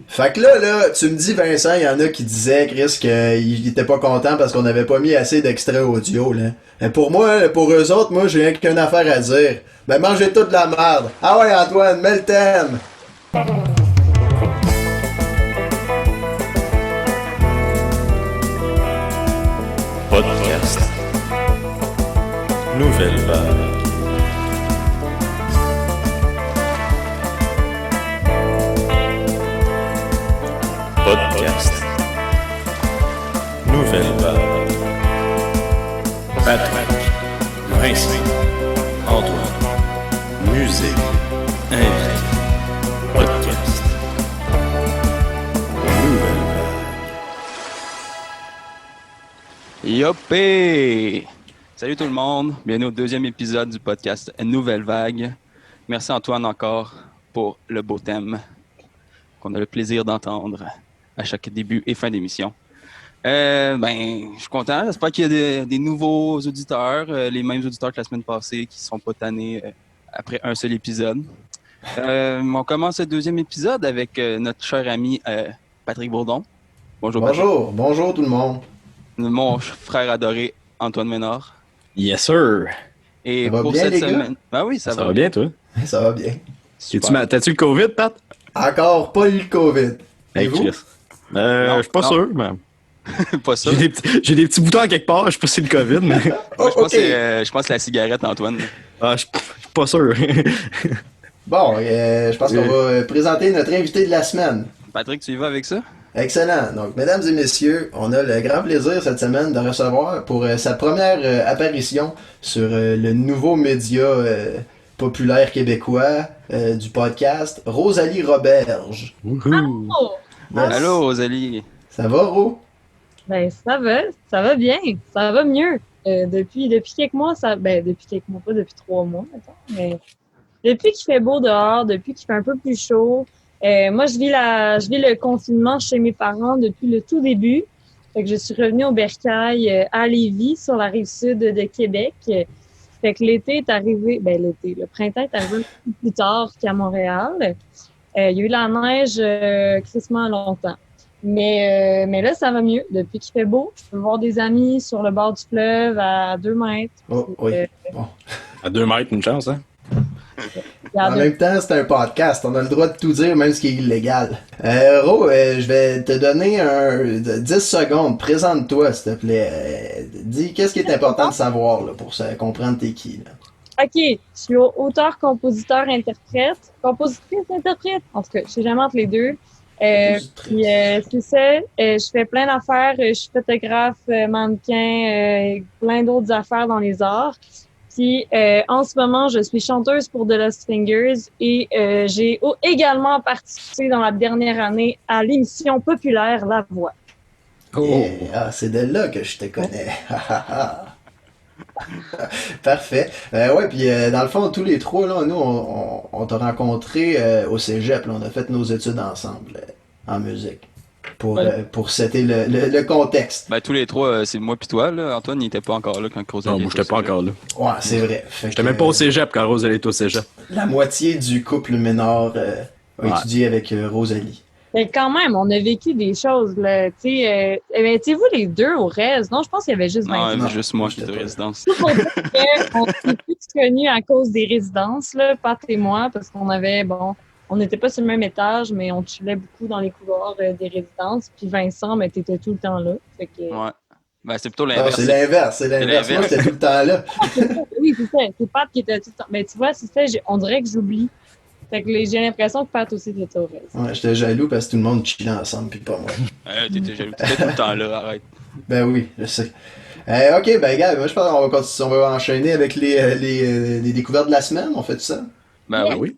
Fait que là, tu me dis, Vincent, il y en a qui disaient, Chris, qu'ils étaient pas contents parce qu'on n'avait pas mis assez d'extraits audio, là. Mais pour moi, pour eux autres, moi, j'ai rien qu'une affaire à dire. Ben, mangez toute la merde. Ah ouais, Antoine, mets le thème. Podcast. Nouvelle vague. Podcast. Nouvelle vague. Patrick. Vincent. Antoine. Musique. Invité. Podcast. Nouvelle vague. Yopé! Salut tout le monde, bienvenue au deuxième épisode du podcast Nouvelle Vague. Merci Antoine encore pour le beau thème qu'on a le plaisir d'entendre à chaque début et fin d'émission. Je suis content, j'espère qu'il y a des nouveaux auditeurs, les mêmes auditeurs que la semaine passée qui ne sont pas tannés après un seul épisode. On commence le deuxième épisode avec notre cher ami Patrick Bourdon. Bonjour Patrick. Bonjour tout le monde. Mon frère adoré Antoine Ménard. Yes, sir. Et Ça va pour bien, cette les gars? semaine. Ah oui, ça Ça va bien, toi? Ça va bien. Super. T'as-tu le COVID, Pat? Encore pas eu le COVID. Et vous? Chris. Non, Je suis pas non. sûr, mais. Pas ça. J'ai des petits boutons à quelque part, je sais pas si c'est le COVID, mais. Oh, Je pense ok. que c'est la cigarette, Antoine. Je suis pas sûr. Bon, je pense qu'on va présenter notre invité de la semaine. Patrick, tu y vas avec ça? Excellent. Donc, mesdames et messieurs, on a le grand plaisir cette semaine de recevoir pour sa première apparition sur le nouveau média populaire québécois du podcast, Rosalie Roberge. Wouhou. Oh, Yes. Allô, Rosalie. Ça va, Ro? ben ça va bien, ça va mieux. Depuis quelques mois, depuis quelques mois, pas depuis 3 mois, mettons, mais depuis qu'il fait beau dehors, depuis qu'il fait un peu plus chaud, moi je vis le confinement chez mes parents depuis le tout début. Fait que je suis revenue au Bercail à Lévis, sur la rive sud de Québec. Fait que l'été est arrivé, le printemps est arrivé un peu plus tard qu'à Montréal. Il y a eu la neige crissement longtemps. Mais là, ça va mieux. Depuis qu'il fait beau, je peux voir des amis sur le bord du fleuve à 2 mètres. Oh, oui. Bon. À 2 mètres, une chance, hein? En même temps, c'est un podcast. On a le droit de tout dire, même ce qui est illégal. Ro, je vais te donner 10 secondes. Présente-toi, s'il te plaît. Dis, qu'est-ce qui est important de savoir là, pour comprendre t'es qui? Là? OK, je suis auteur, compositeur, interprète. Compositrice, interprète. En tout cas, je sais jamais entre les deux. Puis c'est ça, je fais plein d'affaires. Je suis photographe, mannequin, plein d'autres affaires dans les arts. Puis en ce moment, je suis chanteuse pour The Lost Fingers et j'ai également participé dans la dernière année à l'émission populaire La Voix. Ah, c'est de là que je te connais. Parfait. Ouais, puis dans le fond, tous les trois, là, nous, on t'a rencontré au cégep. Là, on a fait nos études ensemble en musique. Pour setter le contexte. Ben, tous les trois, c'est moi pis toi, là. Antoine, il était pas encore là quand Rosalie Non, moi, j'étais pas encore là. Ouais, c'est vrai. Fait J'étais que, même pas au cégep quand Rose elle est au cégep. La moitié du couple Ménard a Ouais. étudié avec Rosalie. Mais quand même, on a vécu des choses, là. Tu sais, vous les deux au reste? Non, je pense qu'il y avait juste Non, 20 il y Non, avait juste moi qui j'étais était de pas là. résidence. Tout pour dire qu'on s'est plus connus à cause des résidences, là, Pat et moi, parce qu'on avait, on n'était pas sur le même étage, mais on chillait beaucoup dans les couloirs des résidences. Puis Vincent, mais t'étais tout le temps là. Fait que... Ouais. Ben, c'est plutôt Non, l'inverse. c'est l'inverse, c'est l'inverse. Moi, l'inverse. j'étais tout le temps là. Oui, c'est ça. C'est Pat qui était tout le temps. Mais tu vois, c'est ça, on dirait que j'oublie. Fait que j'ai l'impression que Pat aussi était au reste. Ouais, j'étais jaloux parce que tout le monde chillait ensemble, puis pas moi. T'étais jaloux. T'étais tout le temps là, arrête. Ben oui, je sais. Ok, ben gars, moi je pense qu'on va enchaîner avec les découvertes de la semaine. On fait tout ça? Ben Yeah. oui.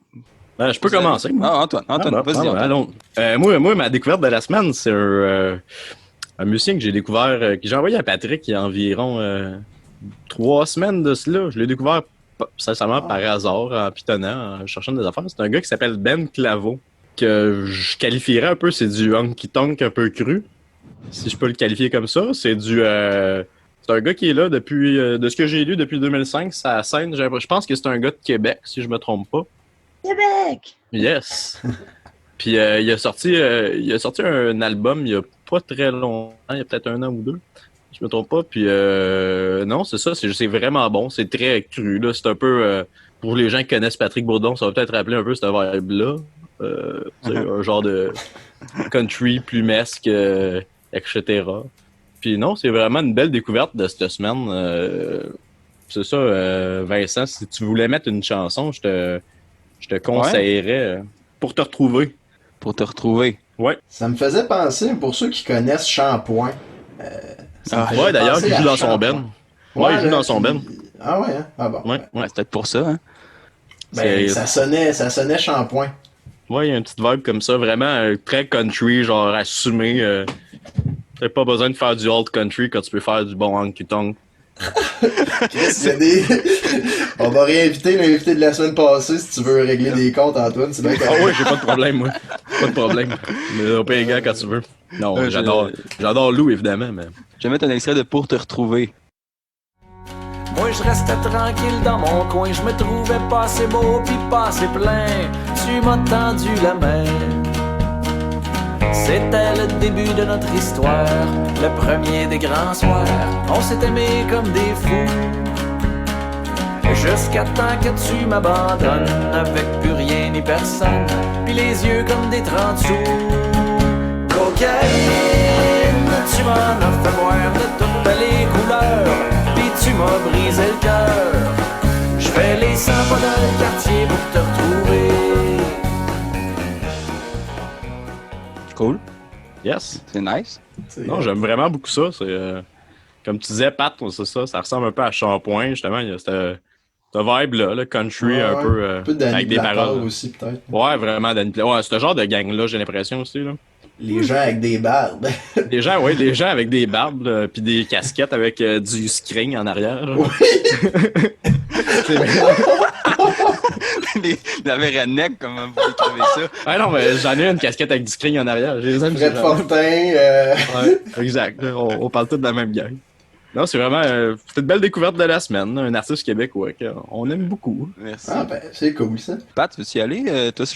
Je peux commencer. Moi. Ah, Antoine, vas-y. Antoine. Allons. Moi, ma découverte de la semaine, c'est un musicien que j'ai découvert, que j'ai envoyé à Patrick il y a environ 3 semaines de cela. Je l'ai découvert sincèrement par hasard, en pitonnant, en cherchant des affaires. C'est un gars qui s'appelle Ben Claveau, que je qualifierais un peu, c'est du honky-tonk un peu cru, si je peux le qualifier comme ça. C'est un gars qui est là depuis, de ce que j'ai lu, depuis 2005, sa scène. Je pense que c'est un gars de Québec, si je me trompe pas. Québec! Yes! Puis il a sorti un album il y a pas très longtemps, il y a peut-être 1 an ou 2. Je me trompe pas. Puis non, c'est ça, c'est vraiment bon. C'est très cru, là. C'est un peu... pour les gens qui connaissent Patrick Bourdon, ça va peut-être rappeler un peu cette vibe-là. C'est un genre de country plumesque, etc. Puis non, c'est vraiment une belle découverte de cette semaine. C'est ça, Vincent, si tu voulais mettre une chanson, je te conseillerais pour te retrouver. Pour te retrouver. Ouais. Ça me faisait penser, pour ceux qui connaissent Shampoing. Ouais, d'ailleurs, il joue dans son ben. Ouais, il joue dans son ben. Ah ouais, hein? Ah bon. Ouais. C'est peut-être pour ça, hein? Ben, ça sonnait Shampoing. Ouais, il y a une petite vibe comme ça, vraiment très country, genre assumé. T'as pas besoin de faire du old country quand tu peux faire du bon honky tonk. Chris, il y a des... On va réinviter l'invité de la semaine passée si tu veux régler des comptes, Antoine. C'est bien Ah oui, j'ai pas de problème, moi. Pas de problème. Mais on peut les gars quand tu veux. Non, j'adore Lou, évidemment, mais... Je vais mettre un extrait de Pour te retrouver. Moi je restais tranquille dans mon coin, je me trouvais pas assez beau pis pas assez plein. Tu m'as tendu la main. C'était le début de notre histoire, le premier des grands soirs. On s'est aimés comme des fous, jusqu'à temps que tu m'abandonnes, avec plus rien ni personne, puis les yeux comme des 30 sous. Cocaïne, tu m'en as fait boire de toutes les couleurs, puis tu m'as brisé le cœur. Je fais les 100 pas dans le quartier pour te retrouver. Cool. Yes. C'est nice. Non, j'aime vraiment beaucoup ça. C'est comme tu disais, Pat, c'est ça ressemble un peu à Shampoing, justement. Il y a cette vibe-là, le country, un peu avec des paroles aussi, peut-être. Ouais, vraiment, Danny Plata. Ouais, c'est ce genre de gang-là, j'ai l'impression aussi, là. Les gens avec des barbes. Les gens avec des barbes, puis des casquettes avec du screen en arrière. Là. Oui! C'est vrai. La redneck, comment vous décrivez ça? Ah non, mais j'en ai une casquette avec du screen en arrière. J'ai les aime. Fred Fortin. Ouais, exact. On parle tous de la même gang. Non, c'est vraiment c'est une belle découverte de la semaine. Un artiste québécois qu'on aime beaucoup. Merci. Ah ben, c'est cool ça. Pat, veux-tu y aller? Toi,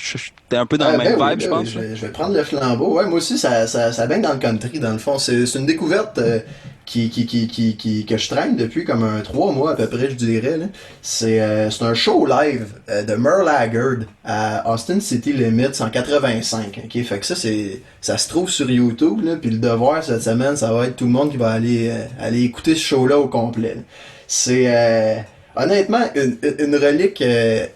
t'es un peu dans la même oui, vibe, je pense. Je vais prendre le flambeau. Ouais, moi aussi, ça baigne dans le country, dans le fond. C'est une découverte que je traîne depuis comme 3 mois à peu près, je dirais. Là. C'est un show live de Merle Haggard à Austin City Limits en 85. Okay? Fait que ça se trouve sur YouTube. Là, puis le devoir cette semaine, ça va être tout le monde qui va aller écouter ce show-là au complet. Là. C'est honnêtement une relique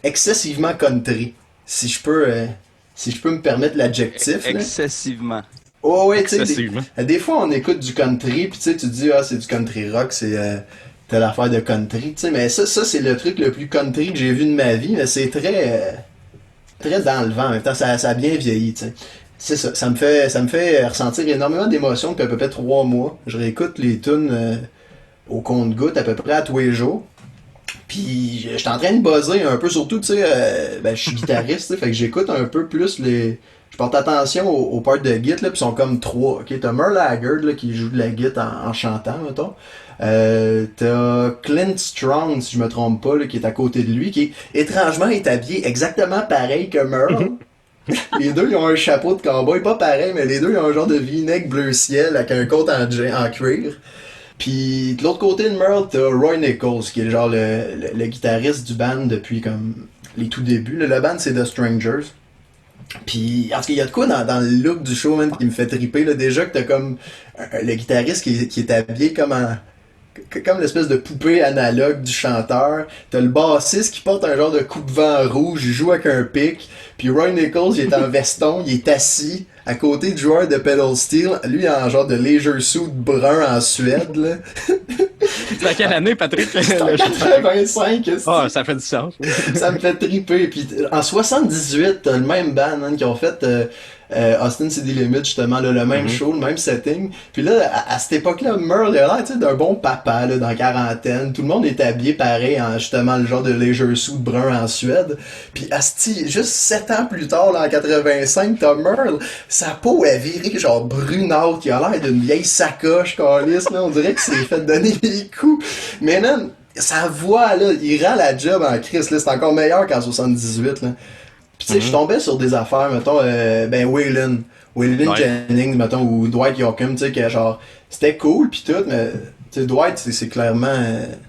excessivement country. Si je peux me permettre l'adjectif. Excessivement. Oh ouais, tu sais, des fois on écoute du country, puis tu te dis, c'est du country rock, c'est telle affaire de country, tu sais, mais ça c'est le truc le plus country que j'ai vu de ma vie, mais c'est très dans le vent, en même temps, ça a bien vieilli, tu sais. C'est ça, ça me fait ressentir énormément d'émotions depuis à peu près 3 mois. Je réécoute les tunes au compte-gouttes à peu près à tous les jours. Puis j'étais en train de buzzer un peu, surtout, tu sais, je suis guitariste, fait que j'écoute un peu plus je porte attention aux parts de guitare, là, pis sont comme 3. Okay? T'as Merle Haggard, là, qui joue de la guitare en chantant, mettons. T'as Clint Strong, si je me trompe pas, là, qui est à côté de lui, qui étrangement est habillé exactement pareil que Merle. Les deux, ils ont un chapeau de cowboy, pas pareil, mais les deux, ils ont un genre de v-neck bleu ciel avec un coat en cuir. Puis de l'autre côté de Merle, t'as Roy Nichols, qui est genre le guitariste du band depuis comme les tout débuts. Le band, c'est The Strangers. Puis, en tout cas, il y a de quoi dans le look du show, man, qui me fait triper, là. Déjà que t'as comme le guitariste qui est habillé comme l'espèce de poupée analogue du chanteur. T'as le bassiste qui porte un genre de coupe-vent rouge, il joue avec un pic. Puis Roy Nichols, il est en veston, il est assis à côté du joueur de pedal steel, lui en genre de leisure suit brun en Suède, là. C'est à quelle année, Patrick? C'est en 85. Ah, ça fait du sens. Ça me fait triper. Puis en 78, t'as le même band, hein, qui ont fait Austin City Limits, justement, là, le même show, le même setting. Puis là, à cette époque-là, Merle, il a l'air d'un bon papa, là, dans la quarantaine. Tout le monde est habillé pareil en justement le genre de leisure suit brun en Suède. Puis asti, juste 7 ans plus tard, là, en 85, t'as Merle, sa peau est virée genre brunâtre, il a l'air d'une vieille sacoche câlisse, là. On dirait qu'il s'est fait donner des coups. Mais non, sa voix, là, il rend la job en Christ, là. C'est encore meilleur qu'en 78, là. Puis tu sais, je tombais sur des affaires, mettons, Waylon Ouais. Jennings, mettons, ou Dwight Yoakam, tu sais, que genre, c'était cool, pis tout, mais, tu sais, Dwight, c'est clairement...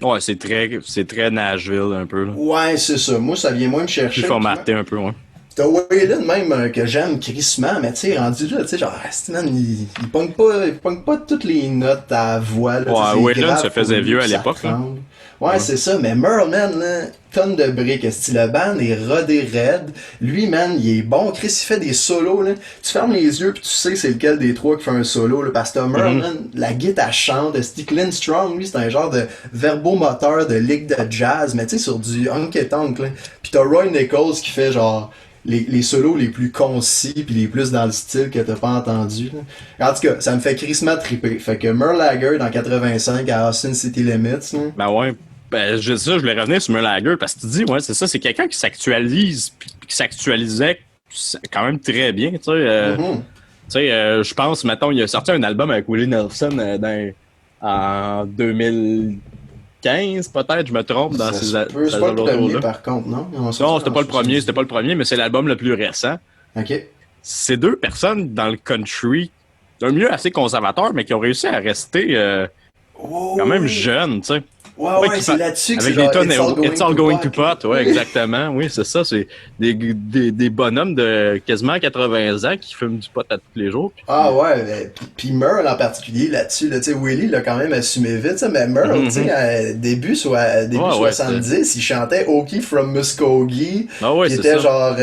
Ouais, c'est très Nashville un peu, là. Ouais, c'est ça. Moi, ça vient moins me chercher. Plus formaté un peu, ouais. T'as Waylon même que j'aime crissement, mais tu sais, rendu là, tu sais, genre, man, il pogne pas toutes les notes à voix, là. Ouais, tu sais, c'est Waylon grave se faisait pour lui, vieux à puis ça l'époque, là. tremble. Ouais, c'est ça, mais Merle, man, là, tonne de briques, style le band est rodé raide. Lui, man, il est bon. Chris, il fait des solos, là. Tu fermes les yeux pis tu sais c'est lequel des trois qui fait un solo, là. Parce que Merle, man, la guitare chante. Lynn Strong, lui, c'est un genre de verbomoteur de ligue de jazz, mais tu sais, sur du honky-tonk, là. Pis t'as Roy Nichols qui fait genre les solos les plus concis pis les plus dans le style que t'as pas entendu, là. En tout cas, ça me fait crissement triper. Fait que Merle Haggard en 85 à Austin City Limits, là. Ben ouais. Ben, je voulais revenir sur Merle Haggard parce que tu dis, ouais, c'est ça, c'est quelqu'un qui s'actualise, puis qui s'actualisait quand même très bien, tu sais. Je pense, mettons, il a sorti un album avec Willie Nelson en 2015, peut-être, je me trompe, dans ces C'est pas le premier, par contre, non? Non, c'était pas le premier, mais c'est l'album le plus récent. Ok. C'est deux personnes dans le country, d'un milieu assez conservateur, mais qui ont réussi à rester quand même jeunes, tu sais. Ouais, qui c'est là-dessus que c'est avec des genre tonnes It's All Going to Pot, ouais, Oui. exactement. Oui, c'est ça. C'est des bonhommes de quasiment 80 ans qui fument du pot à tous les jours. Ah ouais, puis Merle en particulier là-dessus, là, tu sais, Willie l'a quand même assumé vite, ça, mais Merle, tu sais, début 70, il chantait Okie from Muskogee, Ah ouais, qui c'est était ça. genre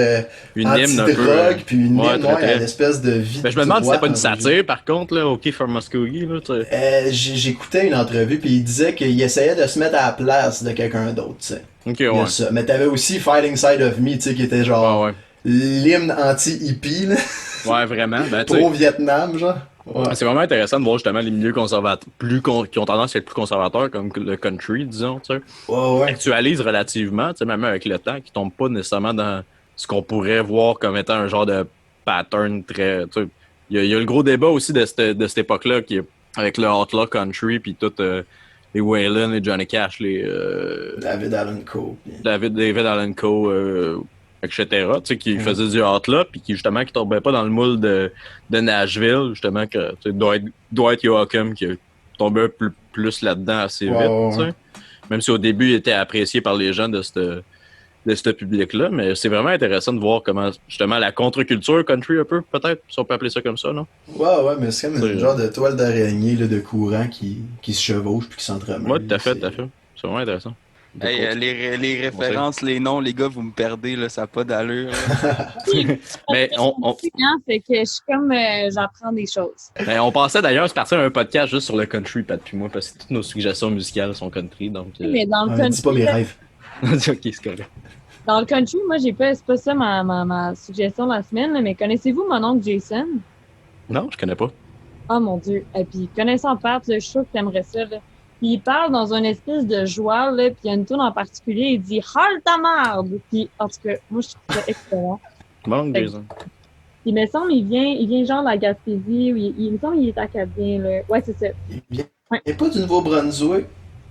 Une hymne un peu, anti-drogue, puis une ouais, hymne, très, très. à l'espèce de vie. Ben, je me demande si droite c'était pas une dans satire, par contre, là, OK for Muskogee, là, tu sais. J'écoutais une entrevue, puis il disait qu'il essayait de se mettre à la place de quelqu'un d'autre, tu sais. OK, Il y a ouais. ça. Mais t'avais aussi Fighting Side of Me, tu sais, qui était genre Ouais, l'hymne anti-hippie, là. ouais, vraiment. Ben, tu sais, Pro-Vietnam, genre. Ouais. c'est vraiment intéressant de voir justement les milieux conservateurs, qui ont tendance à être plus conservateurs, comme le country, disons, tu sais. Ouais. Actualisent relativement, tu sais, même avec le temps, qui tombent pas nécessairement dans ce qu'on pourrait voir comme étant un genre de pattern très. Tu sais, il y a le gros débat aussi de cette époque-là, qui est avec le Outlaw Country, puis tout les Waylon et Johnny Cash, David Allen Coe. David Allen Coe, etc., tu sais, qui faisaient du Outlaw, puis qui justement qui tombaient pas dans le moule de Nashville, justement, que tu sais, Dwight Yoakam qui tombait un peu plus là-dedans assez vite, tu sais. Même si au début il était apprécié par les gens de ce public-là, mais c'est vraiment intéressant de voir comment, justement, la contre-culture country, un peu, peut-être, si on peut appeler ça comme ça, non? Ouais, mais c'est comme C'est- un genre de toile d'araignée là, de courant qui se chevauche puis qui s'entremêle. Ouais, tout à fait. C'est vraiment intéressant. Hey, les références, les noms, les gars, vous me perdez, là, ça n'a pas d'allure. là. Mais Fait que je suis comme, j'apprends des choses. on pensait d'ailleurs se partir un podcast juste sur le country, Pat puis moi, parce que toutes nos suggestions musicales sont country, donc... Mais dans le Dis pas mes country, rêves. ok, c'est correct. dans le country, moi, c'est pas ça ma suggestion de la semaine, là, mais connaissez-vous mon oncle Jason? Non, je connais pas. Oh mon Dieu. Et puis, connaissant Pat, là, je suis sûre que t'aimerais ça. Là. Puis, il parle dans une espèce de joie, là, puis il y a une tune en particulier, il dit « Halte ta marde! » Puis, en tout cas, moi, je trouve ça excellent. Bon, Jason. Il me semble, il vient genre de la Gaspésie, ou il me semble qu'il est acadien, là. Ouais, c'est ça. Il est pas du Nouveau-Brunswick.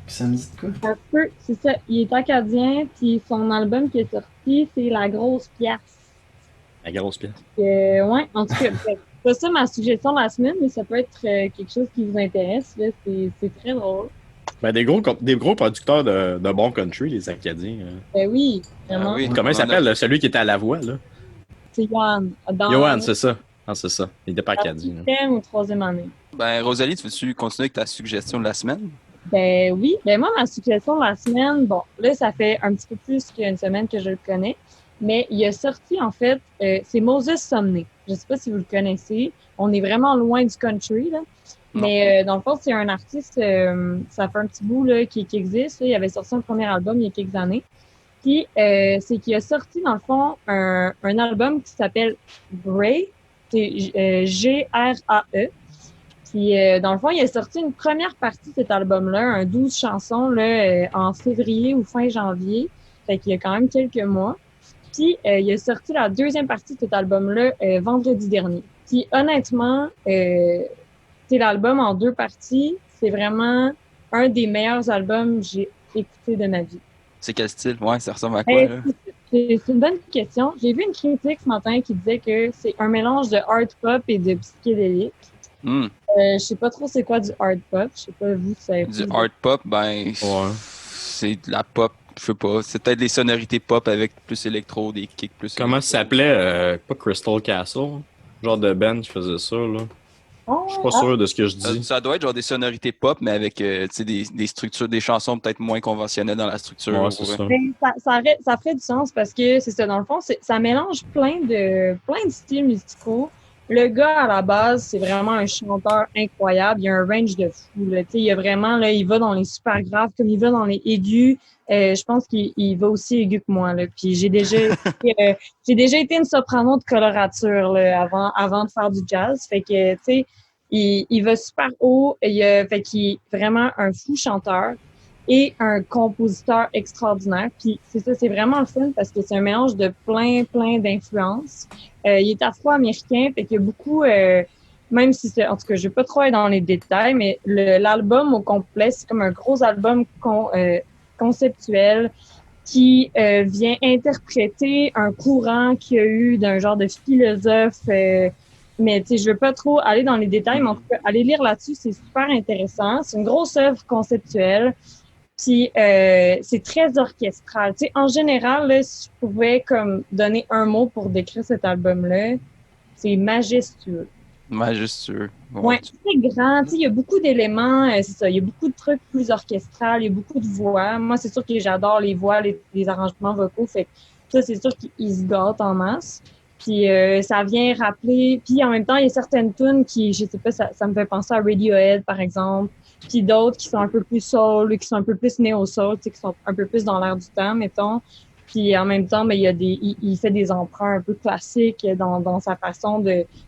Ça me dit de quoi? Un peu, c'est ça. Il est acadien, puis son album qui est sorti, c'est La Grosse Pièce. La grosse pièce. Ouais, en tout cas, c'est pas ça ma suggestion de la semaine, mais ça peut être quelque chose qui vous intéresse, là. C'est très drôle. Ben, des gros producteurs de bon country, les Acadiens. Ben oui, vraiment. Ah oui. Comment il On s'appelle, a- là, celui qui était à la voix, là? C'est Johan. Johan, c'est ça. Ah, c'est ça. Il était pas acadien. là. Deuxième ou troisième année. Ben, Rosalie, tu veux-tu continuer avec ta suggestion de la semaine? Ben oui. Ben moi, ma suggestion de la semaine, bon, là, ça fait un petit peu plus qu'une semaine que je le connais, mais il a sorti, en fait, c'est Moses Sumney. Je sais pas si vous le connaissez. On est vraiment loin du country, là. Non. Mais dans le fond, c'est un artiste, ça fait un petit bout là, qui existe. Là. Il avait sorti un premier album il y a quelques années. Puis, c'est qu'il a sorti, dans le fond, un album qui s'appelle Gray. C'est Grae. Puis, dans le fond, il a sorti une première partie de cet album-là, un 12 chansons, là, en février ou fin janvier. Fait qu'il y a quand même quelques mois. Puis, il a sorti la deuxième partie de cet album-là vendredi dernier. Puis, honnêtement, c'est l'album en deux parties. C'est vraiment un des meilleurs albums que j'ai écouté de ma vie. C'est quel style? Ouais, ça ressemble à quoi, là? C'est une bonne question. J'ai vu une critique ce matin qui disait que c'est un mélange de art pop et de psychédélique. Hmm. Je sais pas trop c'est quoi du art pop. Je sais pas, vous, ça avez Du plus- art pop, ben, Ouais. c'est de la pop, je sais pas. C'est peut-être des sonorités pop avec plus électro, des kicks plus Comment ça électro. s'appelait? Pas Crystal Castle? Genre de band qui faisait ça, là. Oh, Je suis pas sûr de ce que je Ça, dis. ça doit être genre des sonorités pop, mais avec tu sais, des structures, des chansons peut-être moins conventionnelles dans la structure. Ouais, c'est ça. ben, ça ferait du sens parce que c'est ça, dans le fond, ça mélange plein de styles musicaux. Le gars, à la base, c'est vraiment un chanteur incroyable. Il a un range de fou. Là. Tu sais, il a vraiment, là, il va dans les super graves comme il va dans les aigus. Je pense qu'il va aussi aigu que moi. Là. Puis j'ai déjà été une soprano de colorature là, avant de faire du jazz. Fait que, tu sais, il va super haut. Fait qu'il est vraiment un fou chanteur et un compositeur extraordinaire. Puis c'est ça, c'est vraiment le fun parce que c'est un mélange de plein d'influences. Il est afro-américain, fait qu'il y a beaucoup, même si c'est, en tout cas, je vais pas trop aller dans les détails, mais l'album au complet, c'est comme un gros album conceptuel qui vient interpréter un courant qu'il y a eu d'un genre de philosophe. Mais tu sais, je veux pas trop aller dans les détails, mais en tout cas, aller lire là-dessus, c'est super intéressant. C'est une grosse œuvre conceptuelle. Puis c'est très orchestral. Tu sais, en général, là, si je pouvais comme donner un mot pour décrire cet album-là, c'est majestueux. Majestueux. Ouais, très grand. Tu sais, il y a beaucoup d'éléments. C'est ça. Il y a beaucoup de trucs plus orchestrales. Il y a beaucoup de voix. Moi, c'est sûr que j'adore les voix, les arrangements vocaux. Fait que ça, c'est sûr qu'ils se gâtent en masse. Puis ça vient rappeler. Puis en même temps, il y a certaines tunes qui, je sais pas, ça me fait penser à Radiohead, par exemple. Puis d'autres qui sont un peu plus soul, qui sont un peu plus néo-soul, tu sais, qui sont un peu plus dans l'air du temps, mettons. Puis en même temps, ben, il fait des emprunts un peu classiques dans sa façon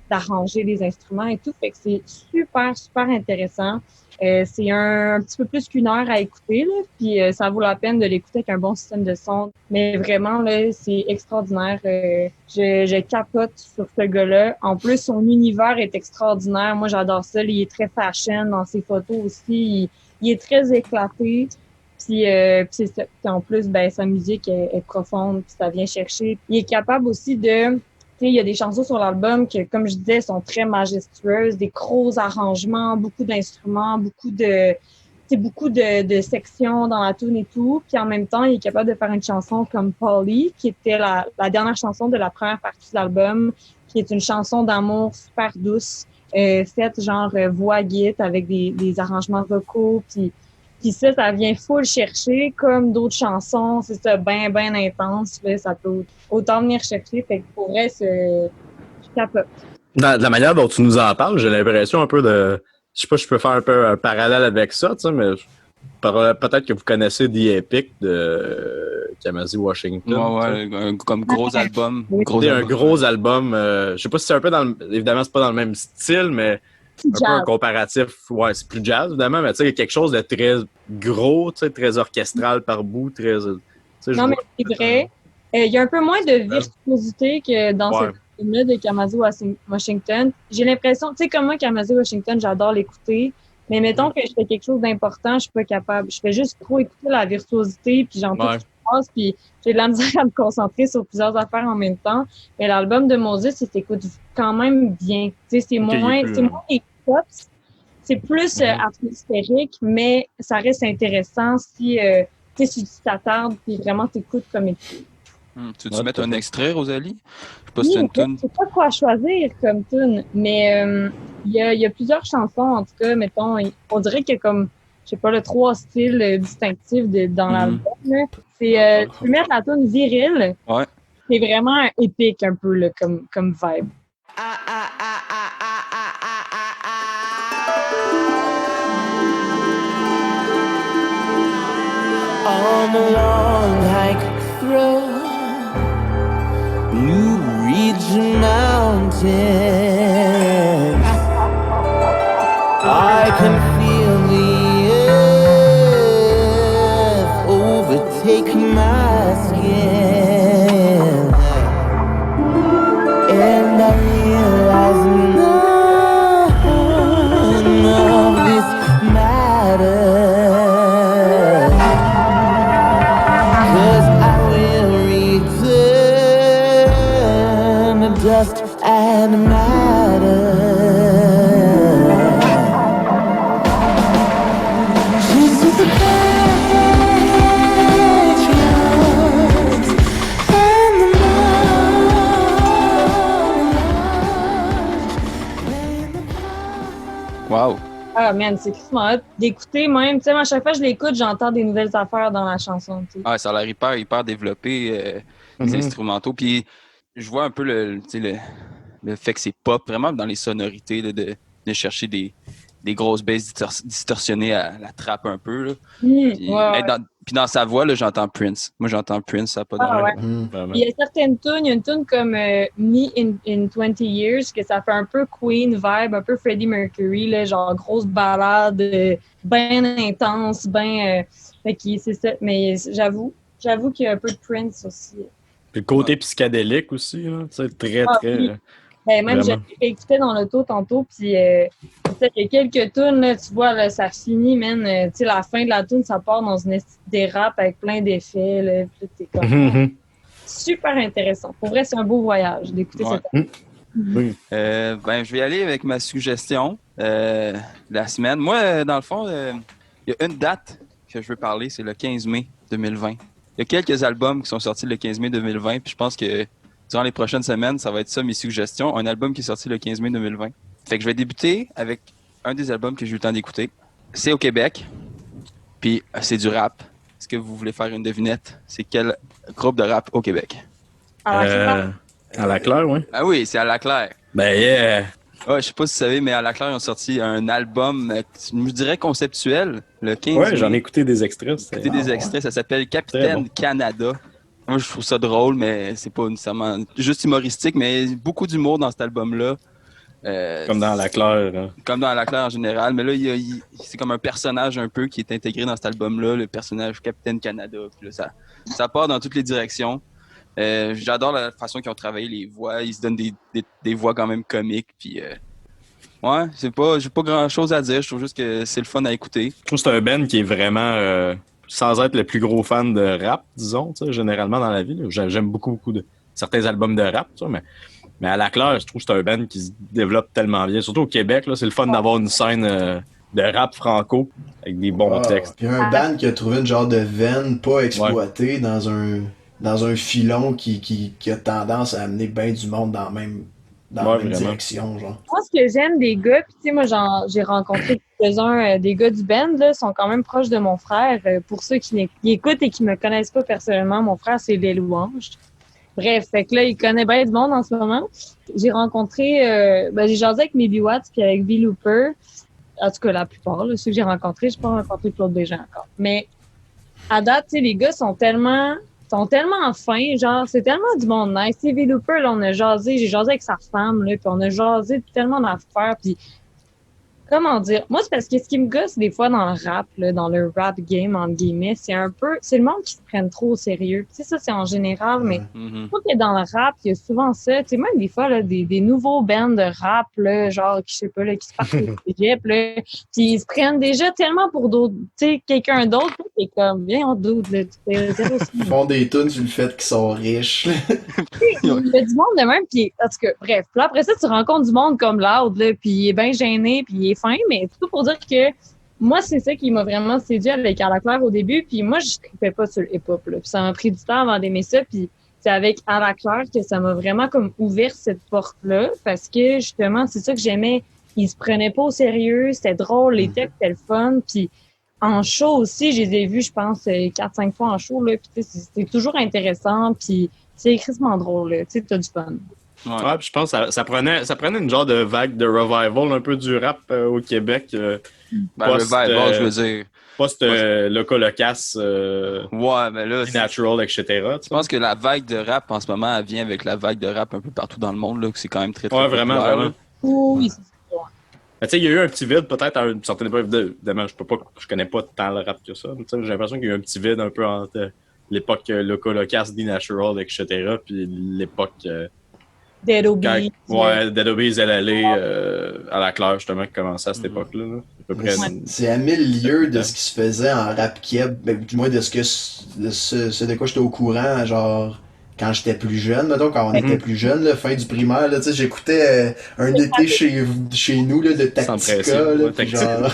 d'arranger les instruments et tout. Fait que c'est super intéressant. C'est un petit peu plus qu'une heure à écouter, là, puis ça vaut la peine de l'écouter avec un bon système de son. Mais vraiment, là, c'est extraordinaire. Je capote sur ce gars-là. En plus, son univers est extraordinaire. Moi, j'adore ça. Il est très fashion dans ses photos aussi. Il est très éclaté. Puis c'est ça. Puis en plus, ben sa musique est profonde, puis ça vient chercher. Il est capable aussi de... Tu sais, il y a des chansons sur l'album qui, comme je disais, sont très majestueuses, des gros arrangements, beaucoup d'instruments, beaucoup de sections dans la tune et tout. Puis en même temps, il est capable de faire une chanson comme Polly, qui était la dernière chanson de la première partie de l'album, qui est une chanson d'amour super douce, faite genre voix guide avec des arrangements vocaux, puis ça vient full chercher, comme d'autres chansons, c'est ça, ben intense, là, ça peut autant venir chercher, fait que pour vrai, je capote. De la manière dont tu nous en parles, j'ai l'impression un peu de... Je sais pas si je peux faire un peu un parallèle avec ça, tu sais, mais peut-être que vous connaissez The Epic de Kamasi Washington. Ouais, comme gros album. Oui. C'est un gros album. Je sais pas si c'est un peu dans le... Évidemment, c'est pas dans le même style, mais un peu un comparatif. Ouais, c'est plus jazz, évidemment, mais tu sais, il y a quelque chose de très gros, tu sais, très orchestral par bout, très... Non, mais c'est vrai. Il y a un peu moins de virtuosité que dans cette film-là de Kamasi Washington. J'ai l'impression, tu sais, comme moi, Kamasi Washington, j'adore l'écouter, mais mettons que je fais quelque chose d'important, je suis pas capable. Je fais juste trop écouter la virtuosité, puis j'entends ce qui se passe, puis j'ai de la misère à me concentrer sur plusieurs affaires en même temps. Mais l'album de Moses, il s'écoute quand même bien. Tu sais, c'est moins les pops, c'est plus atmosphérique, mais ça reste intéressant si tu t'attardes puis vraiment t'écoutes comme il faut. Tu veux mettre un extrait, Rosalie? Je sais pas Oui, si c'est une tune. je sais pas quoi choisir comme tune, mais il y a plusieurs chansons, en tout cas, mettons, on dirait qu'il y a comme, je sais pas, 3 styles distinctifs dans l'album. Là. C'est, tu peux mettre la tune Viril. Ouais. C'est vraiment épique un peu, là, comme vibe. On a long hike through Blue Ridge Mountains, I can feel the earth overtake my skin, and I realize none of this matters. 'Cause I will return Wow. Ah, man, c'est crissement hot. D'écouter même, tu sais, à chaque fois que je l'écoute, j'entends des nouvelles affaires dans la chanson, tu sais. Ah, ça a l'air hyper développé, les Mhm. instrumentaux. Puis je vois un peu tu sais, le fait que c'est pop, vraiment dans les sonorités, là, de chercher des grosses basses distorsionnées à la trappe un peu. Là. Puis, Ouais, mais ouais. puis dans sa voix, là, j'entends Prince. Moi, j'entends Prince, ça n'a pas Ah, d'allure. ouais. Hmm. Vraiment. Il y a certaines tunes, il y a une tune comme Me in 20 Years, que ça fait un peu Queen vibe, un peu Freddie Mercury, là, genre grosse balade, bien intense, bien. Fait que c'est ça. Mais j'avoue qu'il y a un peu de Prince aussi. Puis le côté psychédélique aussi, là, tu sais, très, Ah très. oui. Ben, même, je Vraiment. l'écoutais dans l'auto tantôt, puis c'est ça, il y a quelques tunes, là, tu vois, là, ça finit, man. Tu sais, la fin de la tune, ça part dans une des rap avec plein d'effets, là, puis t'es comme Mhm. super intéressant. Pour vrai, c'est un beau voyage d'écouter Ouais. cette Oui. Ben, je vais y aller avec ma suggestion de la semaine. Moi, dans le fond, il y a une date que je veux parler, c'est le 15 mai 2020. Il y a quelques albums qui sont sortis le 15 mai 2020, puis je pense que durant les prochaines semaines, ça va être ça mes suggestions. Un album qui est sorti le 15 mai 2020. Fait que je vais débuter avec un des albums que j'ai eu le temps d'écouter. C'est au Québec, puis c'est du rap. Est-ce que vous voulez faire une devinette? C'est quel groupe de rap au Québec? À la claire, oui. Ah oui, c'est à la Claire. Ben, yeah. Ouais, je sais pas si vous savez, mais à la Claire, ils ont sorti un album, je dirais conceptuel, le 15 Ouais, mai. j'en ai écouté des extraits. Écoutez des extraits, ça s'appelle Capitaine bon. Canada. Moi, je trouve ça drôle, mais c'est pas nécessairement juste humoristique, mais beaucoup d'humour dans cet album-là. Comme dans la claire. Hein. Comme dans la Claire en général. Mais là, c'est comme un personnage un peu qui est intégré dans cet album-là, le personnage Capitaine Canada. Puis là, ça part dans toutes les directions. J'adore la façon qu'ils ont travaillé les voix. Ils se donnent des voix quand même comiques. Puis, ouais, j'ai pas grand-chose à dire. Je trouve juste que c'est le fun à écouter. Je trouve que c'est un band qui est vraiment, sans être le plus gros fan de rap, disons, tu sais, généralement dans la vie. Là. J'aime beaucoup de certains albums de rap, tu sais, mais à la claire, je trouve que c'est un band qui se développe tellement bien. Surtout au Québec, là, c'est le fun d'avoir une scène de rap franco avec des bons textes. Puis un band qui a trouvé une genre de veine pas exploitée dans un filon qui a tendance à amener bien du monde dans la même Vraiment. direction, genre. Moi, ce que j'aime des gars, puis tu sais, moi, j'ai rencontré quelques-uns des gars du band, là, sont quand même proches de mon frère. Pour ceux qui écoutent et qui me connaissent pas personnellement, mon frère, c'est Les Louanges. Bref, fait que là, il connaît bien du monde en ce moment. J'ai rencontré, j'ai jasé avec Maybe Watts puis avec V-Looper. En tout cas, la plupart, là, ceux que j'ai rencontrés, je n'ai pas rencontré Claude Bégin encore. Mais à date, tu sais, les gars sont tellement fins, genre, c'est tellement du monde nice. Tu sais, V-Looper, là, j'ai jasé avec sa femme, là, puis on a jasé de tellement d'affaires, puis comment dire? Moi, c'est parce que ce qui me gosse des fois dans le rap, là, dans le rap game, entre guillemets, c'est le monde qui se prenne trop au sérieux. Tu sais, ça, c'est en général, mais je trouve que dans le rap, il y a souvent ça. Tu sais, même des fois, là, des nouveaux bands de rap, là, genre, je sais pas, là, qui se partent au cégep, là, puis ils se prennent déjà tellement pour d'autres, tu sais, quelqu'un d'autre, qui est comme, viens, on doute, là, tu fais zéro Ils font des tunes sur le fait qu'ils sont riches. il y a du monde de même, puis en tout cas, bref. Puis là, après ça, tu rencontres du monde comme Loud, là, puis il est bien gêné, puis il est fin, mais tout pour dire que moi, c'est ça qui m'a vraiment séduit avec À la Claire au début, puis moi, je trippais pas sur le hip-hop, là, puis ça m'a pris du temps avant d'aimer ça, puis c'est avec À la Claire que ça m'a vraiment comme ouvert cette porte-là, parce que justement, c'est ça que j'aimais. Ils se prenaient pas au sérieux, c'était drôle, les textes étaient le fun, puis en show aussi, je les ai vus, je pense, 4-5 fois en show, là, puis c'est toujours intéressant, puis c'est extrêmement drôle, là. Tu sais, t'as du fun. Ouais, puis je pense que ça prenait une genre de vague de revival un peu du rap au Québec. Revival, je veux dire. Loco Locass, Ouais, mais là, Natural, etc. je pense que la vague de rap en ce moment, elle vient avec la vague de rap un peu partout dans le monde, là, que c'est quand même très, très Ouais, vraiment, populaire, vraiment. là. Oui, c'est ça. Tu sais, il y a eu un petit vide, peut-être à une certaine époque. Évidemment, je connais pas tant le rap que ça. J'ai l'impression qu'il y a eu un petit vide un peu entre l'époque Loco Locass, D-Natural, etc. Puis l'époque. Dead Obies. Ouais, Dead Obies, LLA, à la Claire, justement, qui commençait à cette époque-là. Là. À peu près. C'est à 1000 lieues de ce qui se faisait en rap keb, ben, du moins de ce de quoi j'étais au courant, genre quand j'étais plus jeune, mettons, quand on était plus jeune, là, fin du primaire, là, tu sais, j'écoutais un été chez nous, là, de Tactica, là, puis genre...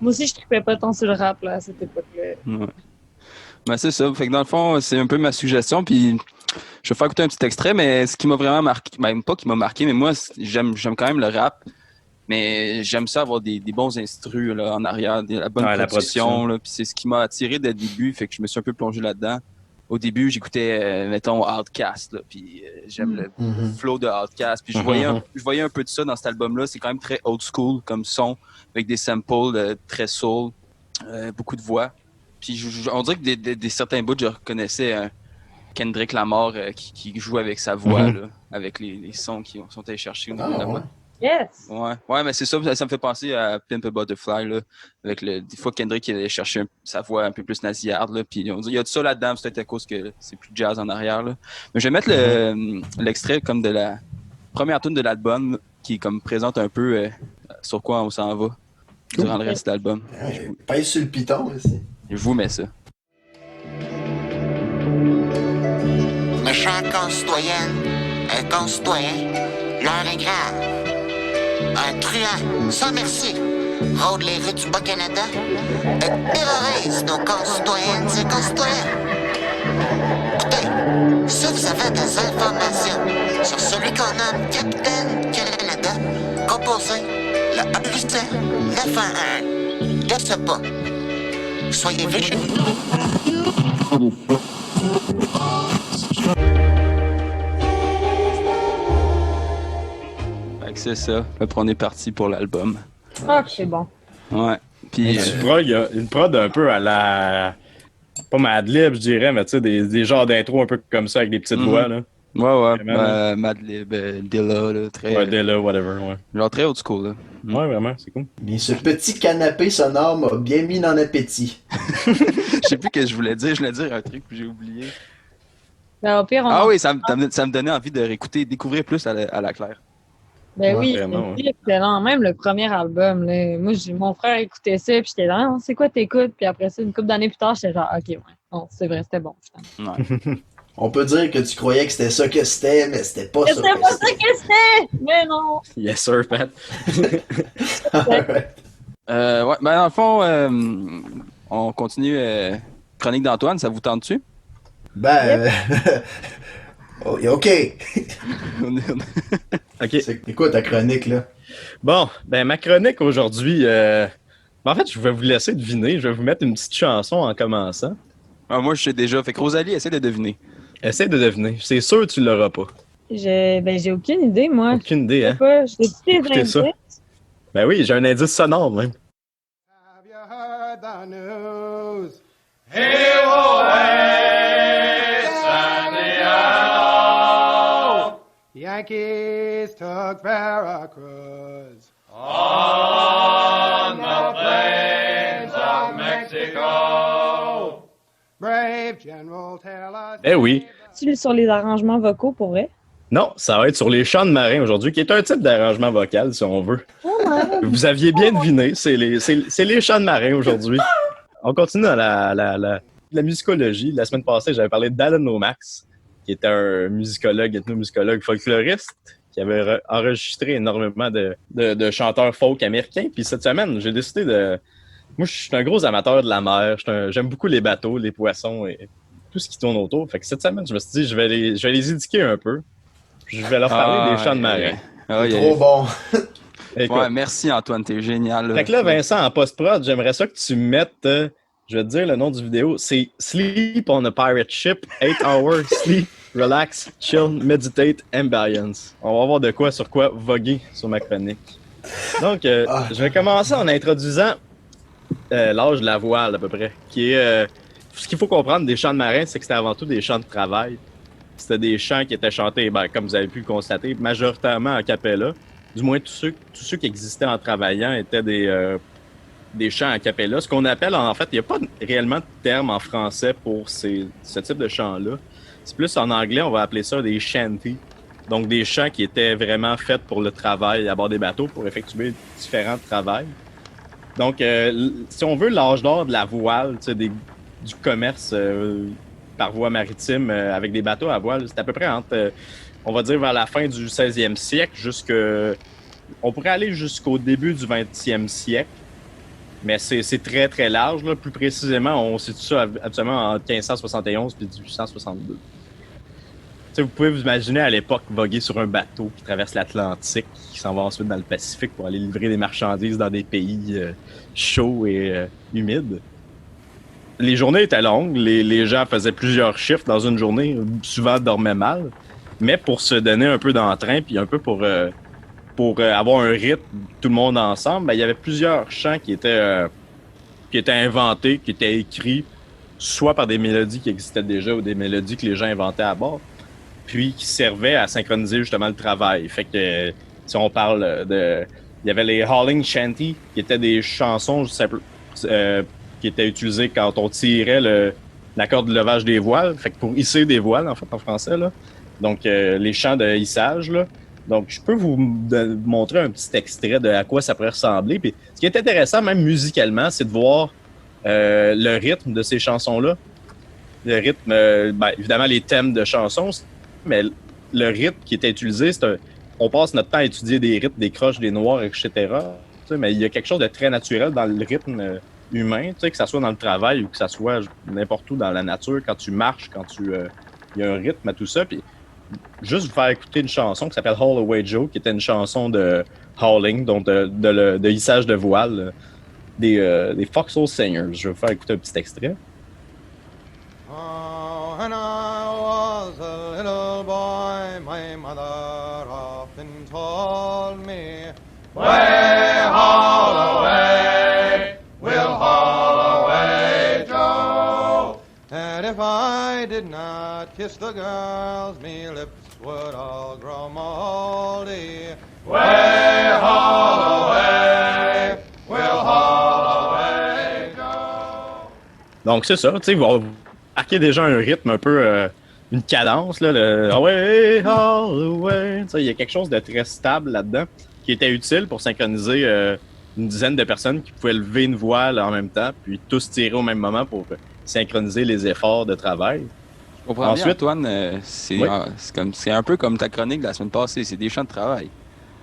Moi aussi, je trippais pas tant sur le rap, là, à cette époque-là. Ouais. Ben, c'est ça. Fait que dans le fond, c'est un peu ma suggestion. Puis je vais faire écouter un petit extrait, mais ce qui m'a vraiment marqué, même pas qui m'a marqué, mais moi, j'aime quand même le rap. Mais j'aime ça avoir des bons instrus là, en arrière, la bonne Ouais, la production. production. Là, puis c'est ce qui m'a attiré dès le début, fait que je me suis un peu plongé là-dedans. Au début, j'écoutais, mettons, Outkast, là, puis j'aime le flow de Outkast. Puis je voyais un peu de ça dans cet album-là. C'est quand même très old school comme son, avec des samples très soul, beaucoup de voix. Puis on dirait que des certains bouts, je reconnaissais Kendrick Lamar qui joue avec sa voix, là, avec les sons qui sont allés chercher au niveau de la voix. Yes! Ouais, mais c'est ça me fait penser à Pimp a Butterfly, là, avec des fois Kendrick allait chercher sa voix un peu plus nasillarde, là, puis il y a de ça là-dedans, c'est peut-être à cause que c'est plus jazz en arrière, là. Mais je vais mettre l'extrait comme de la première tune de l'album qui comme présente un peu sur quoi on s'en va durant le reste de l'album. Ouais, pèse sur le piton aussi. Je vous mets ça. Méchant concitoyenne, un concitoyen, l'heure est grave. Un truand, sans merci, rôde les rues du Bas-Canada et terrorise nos concitoyennes et concitoyens. Écoutez, si vous avez des informations sur celui qu'on nomme Capitaine Canada, composez le A+1 911. Je sais pas. Soyez vigilants. C'est ça. Après, on est parti pour l'album. Ah, c'est bon. Ouais. Puis, Il y a une prod un peu à la... Pas Madlib, je dirais, mais tu sais, des genres d'intro un peu comme ça, avec des petites voix, là. ouais. Madlib, Dilla, là, très... Ouais, Dilla, whatever, ouais. Genre très old school, là. Ouais, vraiment, c'est cool. Mais ce petit canapé sonore m'a bien mis dans l'appétit. Je sais plus ce que je voulais dire. Je voulais dire un truc, puis j'ai oublié. Ben, au pire, Oui, ça me donnait envie de réécouter, découvrir plus à la claire. Ben oui, vraiment, c'est excellent. Même le premier album, là, moi, mon frère écoutait ça, puis j'étais là, c'est quoi t'écoutes? Puis après ça, une couple d'années plus tard, j'étais genre, OK, ouais, non, c'est vrai, c'était bon. Ouais. On peut dire que tu croyais que c'était ça que c'était, mais c'était pas ça. C'était pas ça que c'était! Mais non! Yes, sir, Pat. Alright. Ouais, ben dans le fond, on continue Chronique d'Antoine, ça vous tente-tu? Ben, OK. OK. C'est quoi ta chronique, là? Bon, ben ma chronique aujourd'hui, en fait, je vais vous laisser deviner. Je vais vous mettre une petite chanson en commençant. Moi, je sais déjà. Fait que Rosalie, essaie de deviner. Essaye de deviner. C'est sûr que tu l'auras pas. J'ai aucune idée, moi. Aucune idée, Je hein? sais pas, j'ai des Écoutez indices. ça. Ben oui, j'ai un indice sonore, même. Have you heard the news? Yankees took Veracruz. On the plains of Mexico. Brave General Taylor. Eh oui. Tu sur les arrangements vocaux, pour vrai? Non, ça va être sur les chants de marins aujourd'hui, qui est un type d'arrangement vocal, si on veut. Oh, ouais. Vous aviez bien deviné, c'est les chants de marins aujourd'hui. On continue dans la musicologie. La semaine passée, j'avais parlé d'Alan Lomax, qui était un musicologue, ethnomusicologue, folkloriste, qui avait enregistré énormément de chanteurs folk américains. Puis cette semaine, j'ai décidé de... Moi, je suis un gros amateur de la mer. J'aime beaucoup les bateaux, les poissons et tout ce qui tourne autour. Fait que cette semaine, je me suis dit, je vais les éduquer un peu. Puis je vais leur parler des chants de marins. Trop bon. Écoute. Ouais, merci Antoine, t'es génial. Fait que là, Vincent, en post-prod, j'aimerais ça que tu mettes, je vais te dire le nom du vidéo, c'est Sleep on a Pirate Ship, 8 hours, sleep, relax, chill, meditate, ambience. On va voir de quoi sur quoi voguer sur ma chronique. Donc, je vais commencer en introduisant l'âge de la voile à peu près, qui est... ce qu'il faut comprendre des chants de marins, c'est que c'était avant tout des chants de travail. C'était des chants qui étaient chantés, comme vous avez pu le constater, majoritairement a cappella. Du moins, tous ceux qui existaient en travaillant étaient des chants a cappella. Ce qu'on appelle, en fait, il n'y a pas réellement de terme en français pour ce type de chants-là. C'est plus en anglais, on va appeler ça des shanties. Donc, des chants qui étaient vraiment faits pour le travail à bord des bateaux, pour effectuer différents travails. Donc, si on veut, l'âge d'or de la voile, du commerce par voie maritime avec des bateaux à voile, c'est à peu près entre... on va dire vers la fin du 16e siècle, on pourrait aller jusqu'au début du 20e siècle, mais c'est très, très large. Là. Plus précisément, on situe ça absolument entre 1571 et 1862. sais, vous pouvez vous imaginer à l'époque voguer sur un bateau qui traverse l'Atlantique, qui s'en va ensuite dans le Pacifique pour aller livrer des marchandises dans des pays chauds et humides. Les journées étaient longues, les gens faisaient plusieurs chiffres dans une journée, souvent dormaient mal, mais pour se donner un peu d'entrain, puis un peu pour avoir un rythme, tout le monde ensemble, ben, il y avait plusieurs chants qui étaient inventés, qui étaient écrits, soit par des mélodies qui existaient déjà ou des mélodies que les gens inventaient à bord, puis qui servaient à synchroniser justement le travail. Fait que si on parle de... Il y avait les Hauling Shanty, qui étaient des chansons qui étaient utilisées quand on tirait la corde de levage des voiles, fait que pour hisser des voiles, en fait, en français, là. Donc, les chants de hissage, là. Donc, je peux vous montrer un petit extrait de à quoi ça pourrait ressembler. Puis, ce qui est intéressant, même musicalement, c'est de voir le rythme de ces chansons-là. Le rythme, ben, évidemment, les thèmes de chansons, mais le rythme qui était utilisé, on passe notre temps à étudier des rythmes, des croches, des noirs, etc. Tu sais, mais il y a quelque chose de très naturel dans le rythme humain, tu sais, que ça soit dans le travail ou que ça soit n'importe où dans la nature, quand tu marches, il y a un rythme à tout ça. Puis, juste vous faire écouter une chanson qui s'appelle Haul Away Joe, qui était une chanson de hauling, donc de hissage de voile des Foxhole Singers. Je vais vous faire écouter un petit extrait. Oh, when I was a little boy, my mother often told me, "Way haul away, we'll haul away, Joe." And if I did not kiss the girls, me lips would all grow moldy. Way haul away, we'll haul away, Joe. Donc, c'est ça, tu sais, il va marquer déjà un rythme un peu, une cadence, là, le Away, all away. Tu sais, il y a quelque chose de très stable là-dedans qui était utile pour synchroniser une dizaine de personnes qui pouvaient lever une voile en même temps, puis tous tirer au même moment pour synchroniser les efforts de travail. Je comprends bien, Antoine, c'est un peu comme ta chronique de la semaine passée, c'est des champs de travail.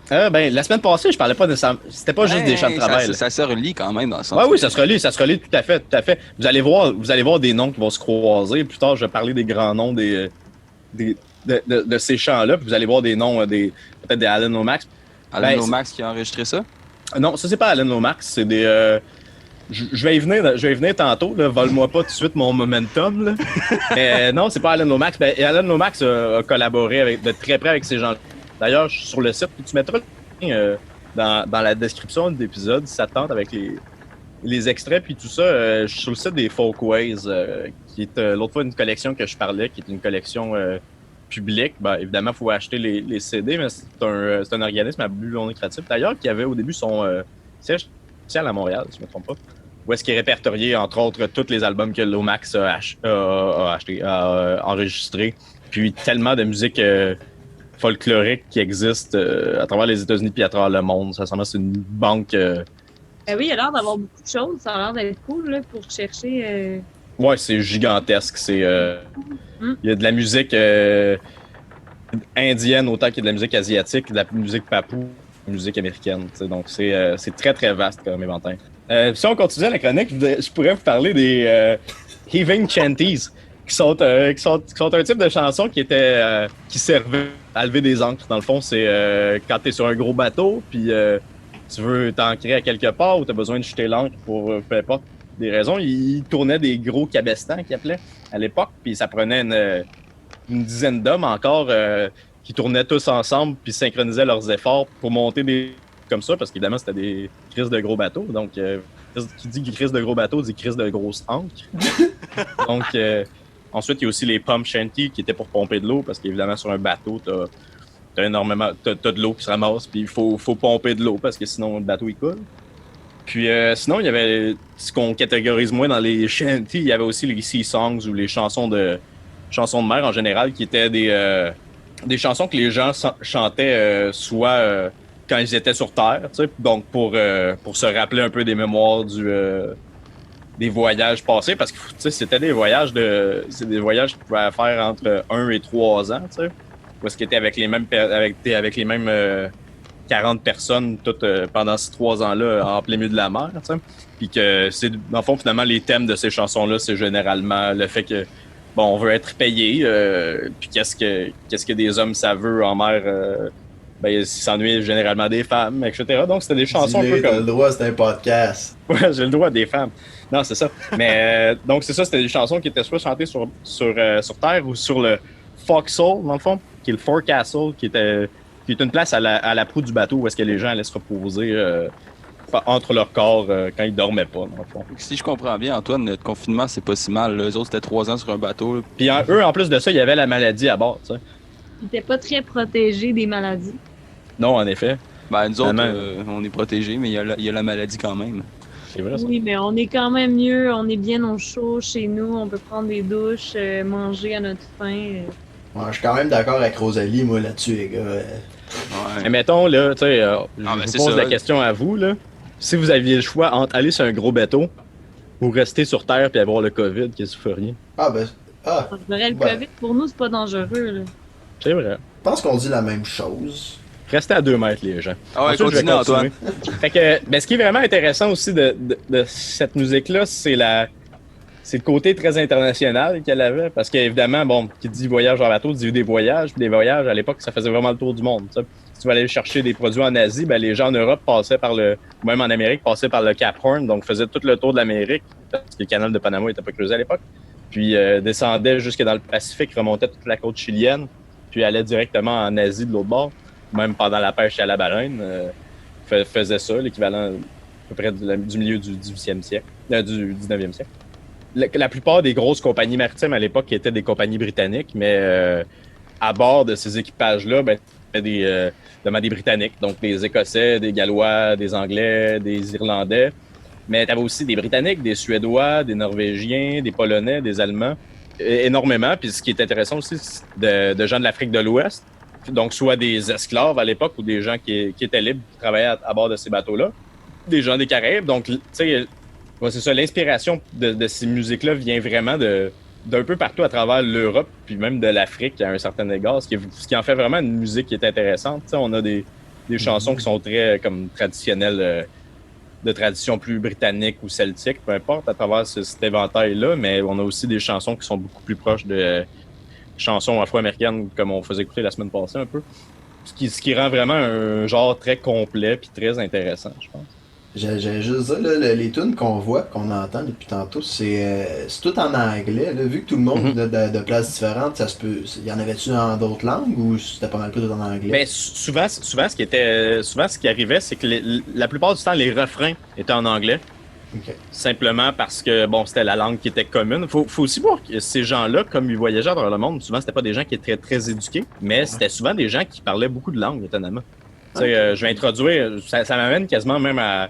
Ben, la semaine passée, je parlais pas de ça. C'était pas juste des champs de travail. Ça se relie quand même dans le sens. Oui, ça se relie tout à fait, tout à fait. Vous allez voir des noms qui vont se croiser. Plus tard, je vais parler des grands noms de ces champs-là. Puis vous allez voir des noms, peut-être des Alan Lomax. Alan Lomax qui a enregistré ça? Non, ça c'est pas Alan Lomax, c'est des. Je vais y venir tantôt. Là. Vole-moi pas tout de suite mon momentum. Là. Mais non, c'est pas Alan Lomax. Ben, Alan Lomax a collaboré de très près avec ces gens-là. D'ailleurs, je suis sur le site, tu mettras le lien dans la description de l'épisode, si ça te tente, avec les extraits puis tout ça. Je suis sur le site des Folkways, qui est l'autre fois une collection que je parlais, qui est une collection publique. Ben, évidemment, il faut acheter les CD, mais c'est un organisme à but non lucratif. D'ailleurs, qui avait au début son siège social à Montréal, si je ne me trompe pas, où est-ce qu'il répertoriait, entre autres, tous les albums que Lomax a enregistrés. Puis tellement de musique folklorique qui existe à travers les États-Unis puis à travers le monde. Ça semble c'est une banque. Oui, il a l'air d'avoir beaucoup de choses. Ça a l'air d'être cool là, pour chercher. Ouais, c'est gigantesque. Il y a de la musique indienne autant qu'il y a de la musique asiatique, de la musique papou, de la musique américaine. Donc c'est très très vaste comme éventail. Si on continue la chronique, je pourrais vous parler des Heaving Chanties. Qui sont un type de chanson qui servait à lever des ancres. Dans le fond, c'est quand tu es sur un gros bateau, puis tu veux t'ancrer à quelque part ou tu as besoin de jeter l'ancre pour peu importe des raisons. Ils tournaient des gros cabestans qu'ils appelaient à l'époque, puis ça prenait une dizaine d'hommes encore qui tournaient tous ensemble puis synchronisaient leurs efforts pour monter des comme ça, parce qu'évidemment, c'était des crises de gros bateaux. Donc, qui dit crise de gros bateaux dit crise de grosses ancres. Donc, ensuite, il y a aussi les pump shanty qui étaient pour pomper de l'eau, parce qu'évidemment, sur un bateau, t'as de l'eau qui se ramasse, puis il faut pomper de l'eau, parce que sinon, le bateau, il coule. Puis sinon, il y avait ce qu'on catégorise moins dans les shanty, il y avait aussi les sea songs ou les chansons de mer en général, qui étaient des chansons que les gens chantaient soit quand ils étaient sur Terre, tu sais, donc pour se rappeler un peu des mémoires des voyages passés, parce que c'était des voyages qu'ils pouvaient faire entre 1 et 3 ans, tu sais, où est-ce qu'ils étaient avec les mêmes 40 personnes toutes pendant ces 3 ans-là en plein milieu de la mer, tu sais. Puis que c'est, dans le fond, finalement, les thèmes de ces chansons-là, c'est généralement le fait que bon, on veut être payé, puis qu'est-ce que des hommes saveux en mer, ben, ils s'ennuient généralement des femmes, etc. Donc, c'était des chansons un peu Dis-le, t'as comme... le droit, c'est un podcast. Ouais, j'ai le droit des femmes. Non, c'est ça. Mais donc, c'est ça, c'était des chansons qui étaient soit chantées sur Terre ou sur le Forecastle, dans le fond, qui est le Forecastle, qui est une place à la proue du bateau où est-ce que les gens allaient se reposer entre leur corps quand ils dormaient pas, dans le fond. Si je comprends bien, Antoine, notre confinement, c'est pas si mal. Les autres, c'était 3 ans sur un bateau. Là. Puis eux, en plus de ça, il y avait la maladie à bord, tu sais. Ils étaient pas très protégés des maladies. Non, en effet. Ben, nous autres, Vraiment. on est protégés, mais il y a la maladie quand même. C'est vrai, ça. Oui, mais on est quand même mieux. On est bien au chaud chez nous. On peut prendre des douches, manger à notre faim. Ouais, je suis quand même d'accord avec Rosalie, moi, là-dessus, les gars. Ouais. Mais mettons, là, tu sais, je ben, vous c'est pose ça. la question à vous, là. Si vous aviez le choix entre aller sur un gros bateau ou rester sur Terre puis avoir le COVID, qu'est-ce que vous feriez? Je dirais, le Ouais. COVID, pour nous, c'est pas dangereux. Là. C'est vrai. Je pense qu'on dit la même chose. Restez à 2 mètres, les gens. Ah ouais, Ensuite, je vais continue, Antoine. Fait que, ben, ce qui est vraiment intéressant aussi de cette musique-là, c'est le côté très international qu'elle avait. Parce qu'évidemment, bon, qui dit voyage en bateau, dit des voyages. Puis des voyages, à l'époque, ça faisait vraiment le tour du monde. Ça. Si tu vas aller chercher des produits en Asie, ben, les gens en Europe passaient ou même en Amérique, passaient par le Cap Horn, donc faisaient tout le tour de l'Amérique, parce que le canal de Panama n'était pas creusé à l'époque. Puis descendaient jusque dans le Pacifique, remontaient toute la côte chilienne, puis allaient directement en Asie de l'autre bord. Même pendant la pêche à la baleine, faisait ça, l'équivalent à peu près du milieu du 18e siècle, du 19e siècle. La plupart des grosses compagnies maritimes à l'époque étaient des compagnies britanniques, mais à bord de ces équipages-là, ben, c'était des Britanniques, donc des Écossais, des Gallois, des Anglais, des Irlandais. Mais tu avais aussi des Britanniques, des Suédois, des Norvégiens, des Polonais, des Allemands, énormément. Puis ce qui est intéressant aussi, c'est de gens de l'Afrique de l'Ouest, donc soit des esclaves à l'époque ou des gens qui étaient libres, qui travaillaient à bord de ces bateaux-là, des gens des Caraïbes. Donc, tu sais, ouais, c'est ça, l'inspiration de ces musiques-là vient vraiment d'un peu partout à travers l'Europe, puis même de l'Afrique à un certain égard, ce qui en fait vraiment une musique qui est intéressante. Tu sais, on a des chansons qui sont très comme traditionnelles, de tradition plus britannique ou celtique, peu importe, à travers cet éventail-là, mais on a aussi des chansons qui sont beaucoup plus proches de chansons afro-américaines, comme on faisait écouter la semaine passée un peu. Ce qui rend vraiment un genre très complet puis très intéressant, je pense. J'allais juste dire, là, les tunes qu'on voit, qu'on entend depuis tantôt, c'est tout en anglais. Là. Vu que tout le monde de places différentes, ça se peut. Y en avait-tu dans d'autres langues ou c'était pas mal tout en anglais? Ben, souvent, ce qui arrivait, c'est que la plupart du temps, les refrains étaient en anglais. Okay. Simplement parce que, bon, c'était la langue qui était commune. Faut aussi voir que ces gens-là, comme ils voyageaient à travers le monde, souvent, c'était pas des gens qui étaient très éduqués, mais c'était souvent des gens qui parlaient beaucoup de langues, étonnamment. Okay. Je vais introduire, ça m'amène quasiment même à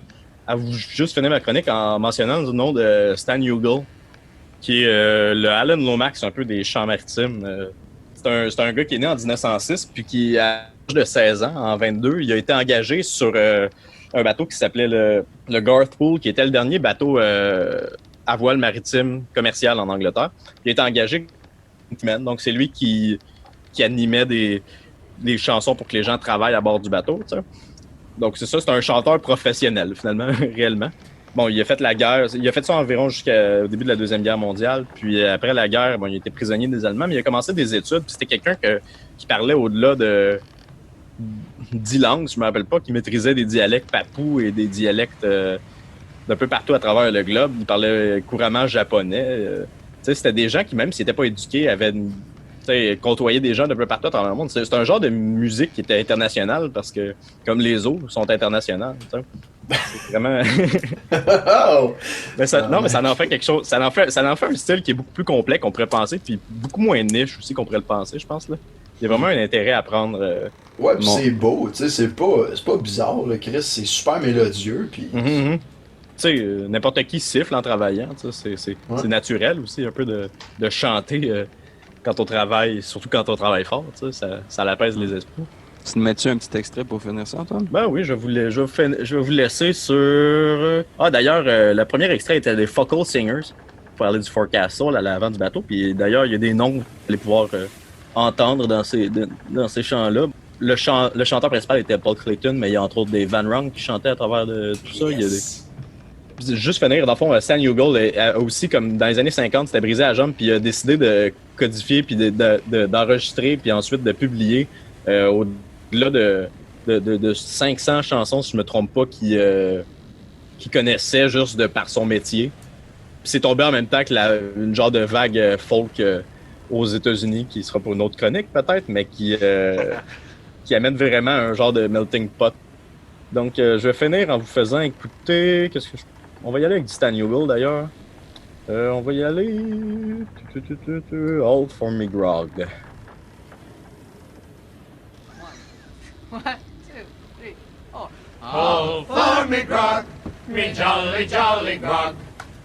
vous juste finir ma chronique en mentionnant le nom de Stan Hugill, qui est le Alan Lomax, un peu des champs maritimes. C'est un gars qui est né en 1906, puis qui, à l'âge de 16 ans, en 22, il a été engagé sur un bateau qui s'appelait le Garthpool, qui était le dernier bateau à voile maritime commercial en Angleterre. Il a été engagé, donc c'est lui qui animait des chansons pour que les gens travaillent à bord du bateau, tu sais. Donc c'est ça, c'est un chanteur professionnel, finalement, réellement. Bon, il a fait la guerre, il a fait ça environ jusqu'au début de la Deuxième Guerre mondiale, puis après la guerre, bon, il était prisonnier des Allemands, mais il a commencé des études, puis c'était quelqu'un qui parlait au-delà de 10 langues, je ne me rappelle pas, qui maîtrisait des dialectes papous et des dialectes d'un peu partout à travers le globe. Il parlait couramment japonais. Tu sais, c'était des gens qui, même s'ils n'étaient pas éduqués, avaient côtoyé des gens d'un peu partout à travers le monde. C'est un genre de musique qui était internationale parce que, comme les eaux, sont internationales. C'est vraiment. Mais ça en fait quelque chose. Ça en fait un style qui est beaucoup plus complet qu'on pourrait penser, puis beaucoup moins niche aussi qu'on pourrait le penser, je pense. Là. Il y a vraiment un intérêt à prendre. Ouais, pis c'est beau, tu sais, c'est pas bizarre, là, Chris, c'est super mélodieux, puis. Tu sais, n'importe qui siffle en travaillant, c'est naturel aussi un peu de chanter quand on travaille, surtout quand on travaille fort, ça l'apaise les esprits. Tu nous mets-tu un petit extrait pour finir ça, Antoine? Ben oui, je vais vous laisser sur... Ah, d'ailleurs, le premier extrait était des Focal Singers, pour parler du Forecastle à l'avant du bateau, puis d'ailleurs, il y a des noms que vous allez pouvoir entendre dans ces chants-là. Le chanteur principal était Paul Clayton, mais il y a entre autres des Van Ronk qui chantaient à travers de tout ça. Yes. juste finir, dans le fond, Stan Hugel a aussi, comme dans les années 50, c'était brisé à la jambe, puis il a décidé de codifier, puis d'enregistrer, puis ensuite de publier au-delà de 500 chansons, si je me trompe pas, qu'il connaissait juste par son métier. Puis c'est tombé en même temps que une genre de vague folk aux États-Unis, qui sera pour une autre chronique peut-être, mais qui amène vraiment un genre de melting pot. Donc, je vais finir en vous faisant écouter... On va y aller avec du Stan Hugel, d'ailleurs. On va y aller... All for me grog. 1, 2, 3, 4. All for me grog, me jolly, jolly grog.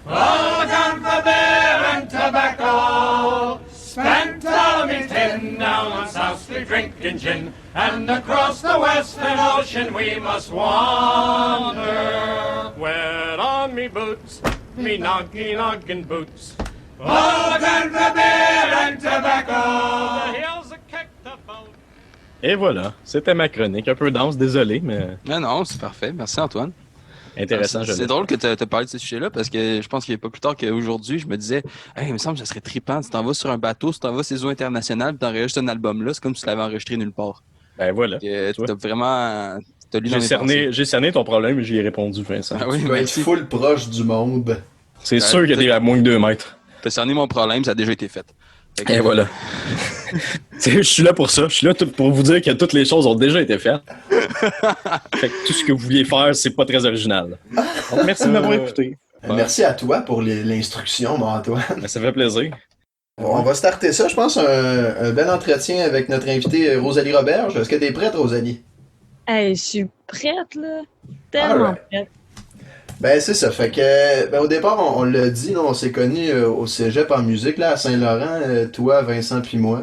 All gone for beer and tobacco. Spent all of me tin down on South Street drinking gin. And across the western ocean we must wander. Wear on me boots, me noggin boots. All gone for beer and tobacco. The hills are kicked about. Et voilà, c'était ma chronique. Un peu dense, désolé, mais Mais non, c'est parfait. Merci, Antoine. intéressant. C'est drôle que tu as parlé de ce sujet-là parce que je pense qu'il n'y a pas plus tard qu'aujourd'hui, je me disais, hey, il me semble que ça serait trippant. Tu t'en vas sur un bateau, tu t'en vas sur ces eaux internationales, tu enregistres un album-là, c'est comme si tu l'avais enregistré nulle part. Ben voilà. Tu as vraiment. T'as lu dans J'ai cerné ton problème et j'y ai répondu, Vincent. Ah oui, Tu dois être merci. full proche du monde. C'est sûr que t'es à moins que 2 mètres. T'as cerné mon problème, ça a déjà été fait. Fait que- Et voilà. Je suis là pour ça. Je suis là pour vous dire que toutes les choses ont déjà été faites. Fait que tout ce que vous vouliez faire, c'est pas très original. Donc, merci de m'avoir écouté. Merci à toi pour l'instruction, mon Antoine. Ben, ça fait plaisir. On va starter ça, je pense, un bel entretien avec notre invitée Rosalie Roberge. Est-ce que t'es prête, Rosalie? Hey, je suis prête, là. Tellement Alright. prête. Ben, c'est ça. Fait que, au départ, on l'a dit, là, on s'est connus au cégep en musique, là, à Saint-Laurent, toi, Vincent, puis moi.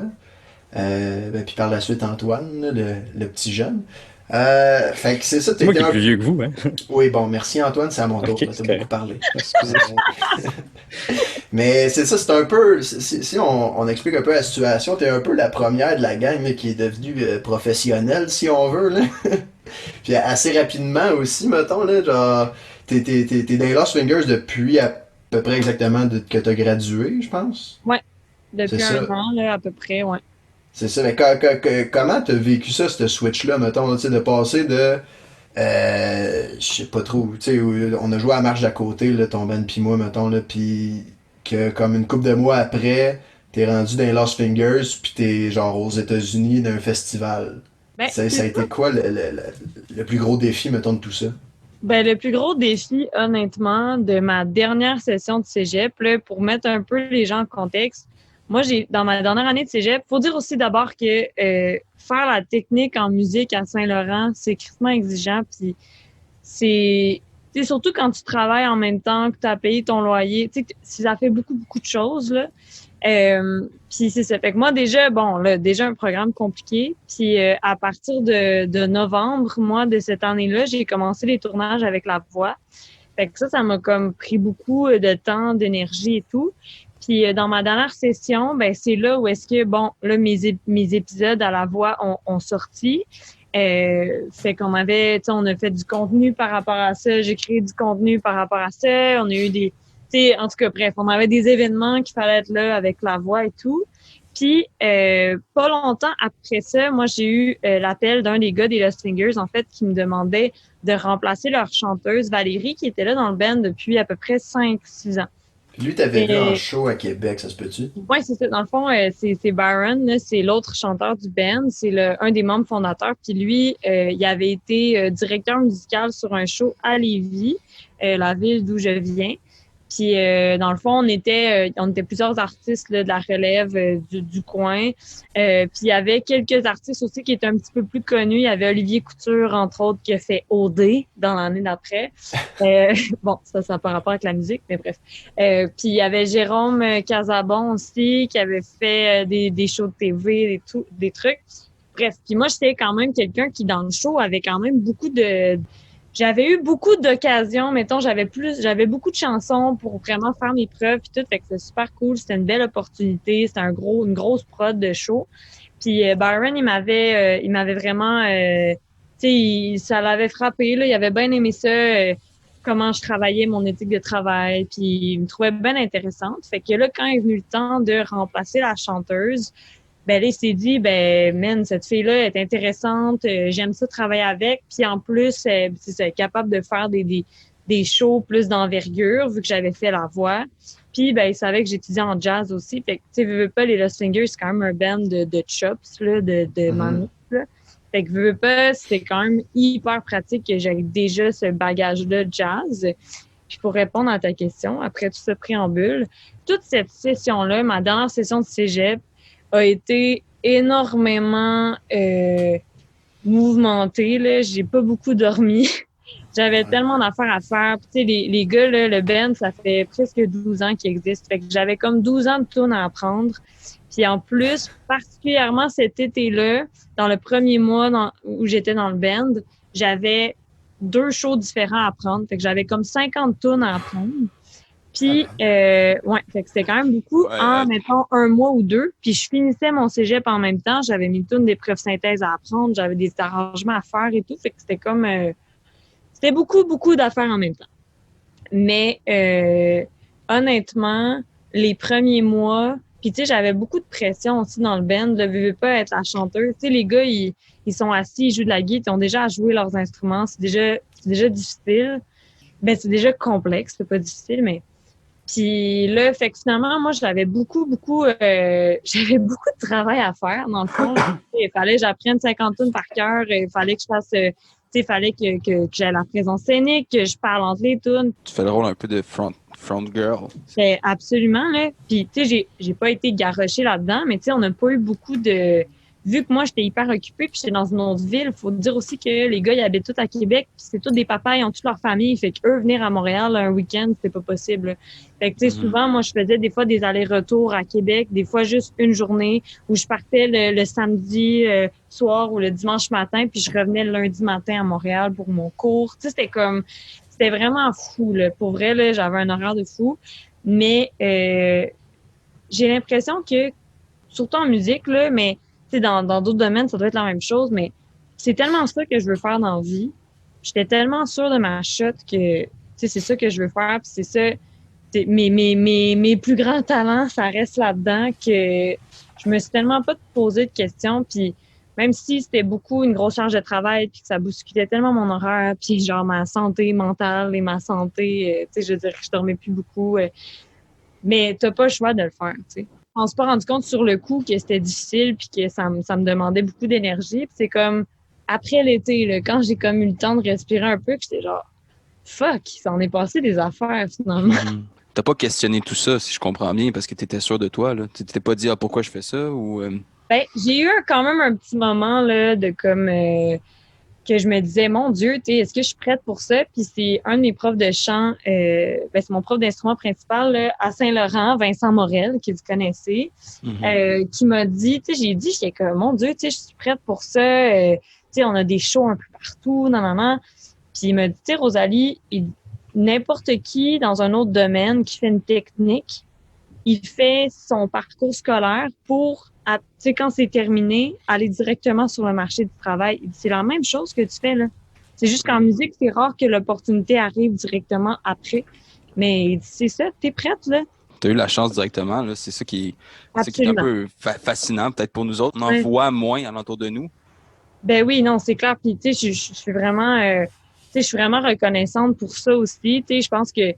Puis par la suite, Antoine, là, le petit jeune. Fait que c'est ça, C'est moi qui t'étais est plus vieux que vous, hein? Oui, bon, merci Antoine, c'est à mon tour. Ok, T'as c'est beaucoup parlé. Excusez. Mais c'est ça, c'est un peu. Si on explique un peu la situation, t'es un peu la première de la gang là, qui est devenue professionnelle, si on veut. Là. Puis assez rapidement aussi, mettons, là, genre, t'es dans les Lost Fingers depuis à peu près exactement que t'as gradué, je pense. Depuis C'est un ça. an, là, à peu près, ouais. C'est ça, mais comment t'as vécu ça, ce switch-là, mettons, tu sais, de passer de. Je sais pas trop, tu sais, on a joué à Marche d'à côté, là, ton band pis moi, mettons, là, pis que comme une couple de mois après, t'es rendu dans les Lost Fingers, pis t'es genre aux États-Unis d'un festival. Ben, Ça a été quoi le plus gros défi, mettons, de tout ça? Ben, le plus gros défi, honnêtement, de ma dernière session de cégep, là, pour mettre un peu les gens en contexte, moi, dans ma dernière année de cégep, faut dire aussi d'abord que faire la technique en musique à Saint-Laurent, c'est extrêmement exigeant. Puis c'est surtout quand tu travailles en même temps que tu as payé ton loyer. Tu sais, ça fait beaucoup, beaucoup de choses, là. Puis c'est ça. Fait que moi, déjà, déjà un programme compliqué. Puis à partir de novembre, moi, de cette année-là, j'ai commencé les tournages avec la voix. Fait que ça m'a comme pris beaucoup de temps, d'énergie et tout. Puis dans ma dernière session, ben c'est là où est-ce que, mes épisodes à la voix ont sorti. Fait qu'on avait, on a fait du contenu par rapport à ça. J'ai créé du contenu par rapport à ça. On a eu en tout cas, bref, on avait des événements qu'il fallait être là avec la voix et tout. Puis, pas longtemps après ça, moi, j'ai eu l'appel d'un des gars des Lost Fingers, en fait, qui me demandait de remplacer leur chanteuse Valérie, qui était là dans le band depuis à peu près 5-6 ans. Puis lui, t'avais vu en show à Québec, ça se peut-tu? Oui, c'est ça. Dans le fond, c'est Byron, là, c'est l'autre chanteur du band, c'est un des membres fondateurs. Puis lui, il avait été directeur musical sur un show à Lévis, la ville d'où je viens. Puis dans le fond, on était plusieurs artistes là, de la relève du coin. Puis il y avait quelques artistes aussi qui étaient un petit peu plus connus. Il y avait Olivier Couture, entre autres, qui a fait OD dans l'année d'après. Bon, ça n'a pas rapport avec la musique, mais bref. Puis il y avait Jérôme Casabon aussi, qui avait fait des shows de TV, des trucs. Bref, puis moi, j'étais quand même quelqu'un qui, dans le show, avait quand même j'avais eu beaucoup d'occasions, mettons, j'avais beaucoup de chansons pour vraiment faire mes preuves puis tout, fait que c'était super cool, c'était une belle opportunité, c'était une grosse prod de show. Puis Byron, il m'avait vraiment, tu sais, ça l'avait frappé là, il avait bien aimé ça. comment je travaillais, mon éthique de travail, puis il me trouvait bien intéressante. Fait que là, quand est venu le temps de remplacer la chanteuse, ben là, il s'est dit, ben, man, cette fille-là est intéressante, j'aime ça travailler avec, puis en plus, c'est capable de faire des shows plus d'envergure, vu que j'avais fait la voix. Puis, ben, il savait que j'étudiais en jazz aussi. Fait que, tu sais, veux pas, les Lost Fingers, c'est quand même un band de chops, là, de mamies, là. Fait que, veux pas, c'était quand même hyper pratique que j'avais déjà ce bagage-là de jazz. Puis, pour répondre à ta question, après tout ce préambule, toute cette session-là, ma dernière session de cégep, a été énormément mouvementée, là. J'ai pas beaucoup dormi. J'avais tellement d'affaires à faire. Tu sais, les gars, là, le band, ça fait presque 12 ans qu'il existe. Fait que j'avais comme 12 ans de tunes à apprendre. Puis en plus, particulièrement cet été-là, dans le premier mois où j'étais dans le band, j'avais 2 shows différents à apprendre. Fait que j'avais comme 50 tunes à apprendre. Puis, ouais, fait que c'était quand même beaucoup en, mettons, 1 mois ou 2. Puis je finissais mon cégep en même temps. J'avais mis toutes des preuves synthèse à apprendre. J'avais des arrangements à faire et tout. Fait que c'était comme... c'était beaucoup, beaucoup d'affaires en même temps. Mais honnêtement, les premiers mois... Puis tu sais, j'avais beaucoup de pression aussi dans le band. Je ne veux pas être la chanteuse. Tu sais, les gars, ils sont assis, ils jouent de la guitare, ils ont déjà à jouer leurs instruments. C'est déjà difficile. Ben, c'est déjà complexe. C'est pas difficile, mais... Puis là, fait que finalement, moi, j'avais beaucoup j'avais beaucoup de travail à faire, dans le fond. Il fallait que j'apprenne 50 tunes par cœur. Il fallait que je fasse... il fallait que j'aie la présence scénique, que je parle entre les tunes. Tu fais le rôle un peu de front girl. C'est absolument, là. Puis, tu sais, j'ai pas été garochée là-dedans, mais tu sais, on n'a pas eu beaucoup de... Vu que moi, j'étais hyper occupée puis j'étais dans une autre ville, faut dire aussi que les gars, ils habitent tous à Québec puis c'est tous des papas, ils ont toute leur famille. Fait qu'eux, venir à Montréal un week-end, c'était pas possible. Fait que, tu sais, souvent, moi, je faisais des fois des allers-retours à Québec, des fois juste une journée où je partais le samedi soir ou le dimanche matin puis je revenais le lundi matin à Montréal pour mon cours. Tu sais, c'était vraiment fou, là. Pour vrai, là, j'avais un horaire de fou. Mais j'ai l'impression que, surtout en musique, là, mais dans d'autres domaines, ça doit être la même chose, mais c'est tellement ça que je veux faire dans la vie. J'étais tellement sûre de ma shot que c'est ça que je veux faire, puis c'est ça. Mes plus grands talents, ça reste là-dedans que je me suis tellement pas posé de questions, puis même si c'était beaucoup une grosse charge de travail, puis que ça bousculait tellement mon horaire, puis genre ma santé mentale et ma santé, je veux dire, je dormais plus beaucoup, mais t'as pas le choix de le faire, tu sais. On ne s'est pas rendu compte sur le coup que c'était difficile puis que ça me demandait beaucoup d'énergie. Puis c'est comme, après l'été, là, quand j'ai comme eu le temps de respirer un peu, que j'étais genre, fuck, ça en est passé des affaires, finalement. T'as pas questionné tout ça, si je comprends bien, parce que t'étais sûr de toi, là. Tu t'es pas dit, pourquoi je fais ça, ou... Ben, j'ai eu quand même un petit moment, là, de comme... que je me disais, mon Dieu, est-ce que je suis prête pour ça? Puis c'est un de mes profs de chant, c'est mon prof d'instrument principal là, à Saint-Laurent, Vincent Morel, que vous connaissez, qui m'a dit, j'étais comme, mon Dieu, je suis prête pour ça. On a des shows un peu partout, non. Puis il m'a dit, Rosalie, n'importe qui dans un autre domaine qui fait une technique, il fait son parcours scolaire pour, quand c'est terminé, aller directement sur le marché du travail. C'est la même chose que tu fais, là. C'est juste qu'en musique, c'est rare que l'opportunité arrive directement après. Mais c'est ça, t'es prête, là. T'as eu la chance directement, là. C'est ça qui est un peu fascinant, peut-être pour nous autres. On en voit moins alentour de nous. Ben oui, non, c'est clair. Puis, je suis vraiment, je suis vraiment reconnaissante pour ça aussi. Je pense que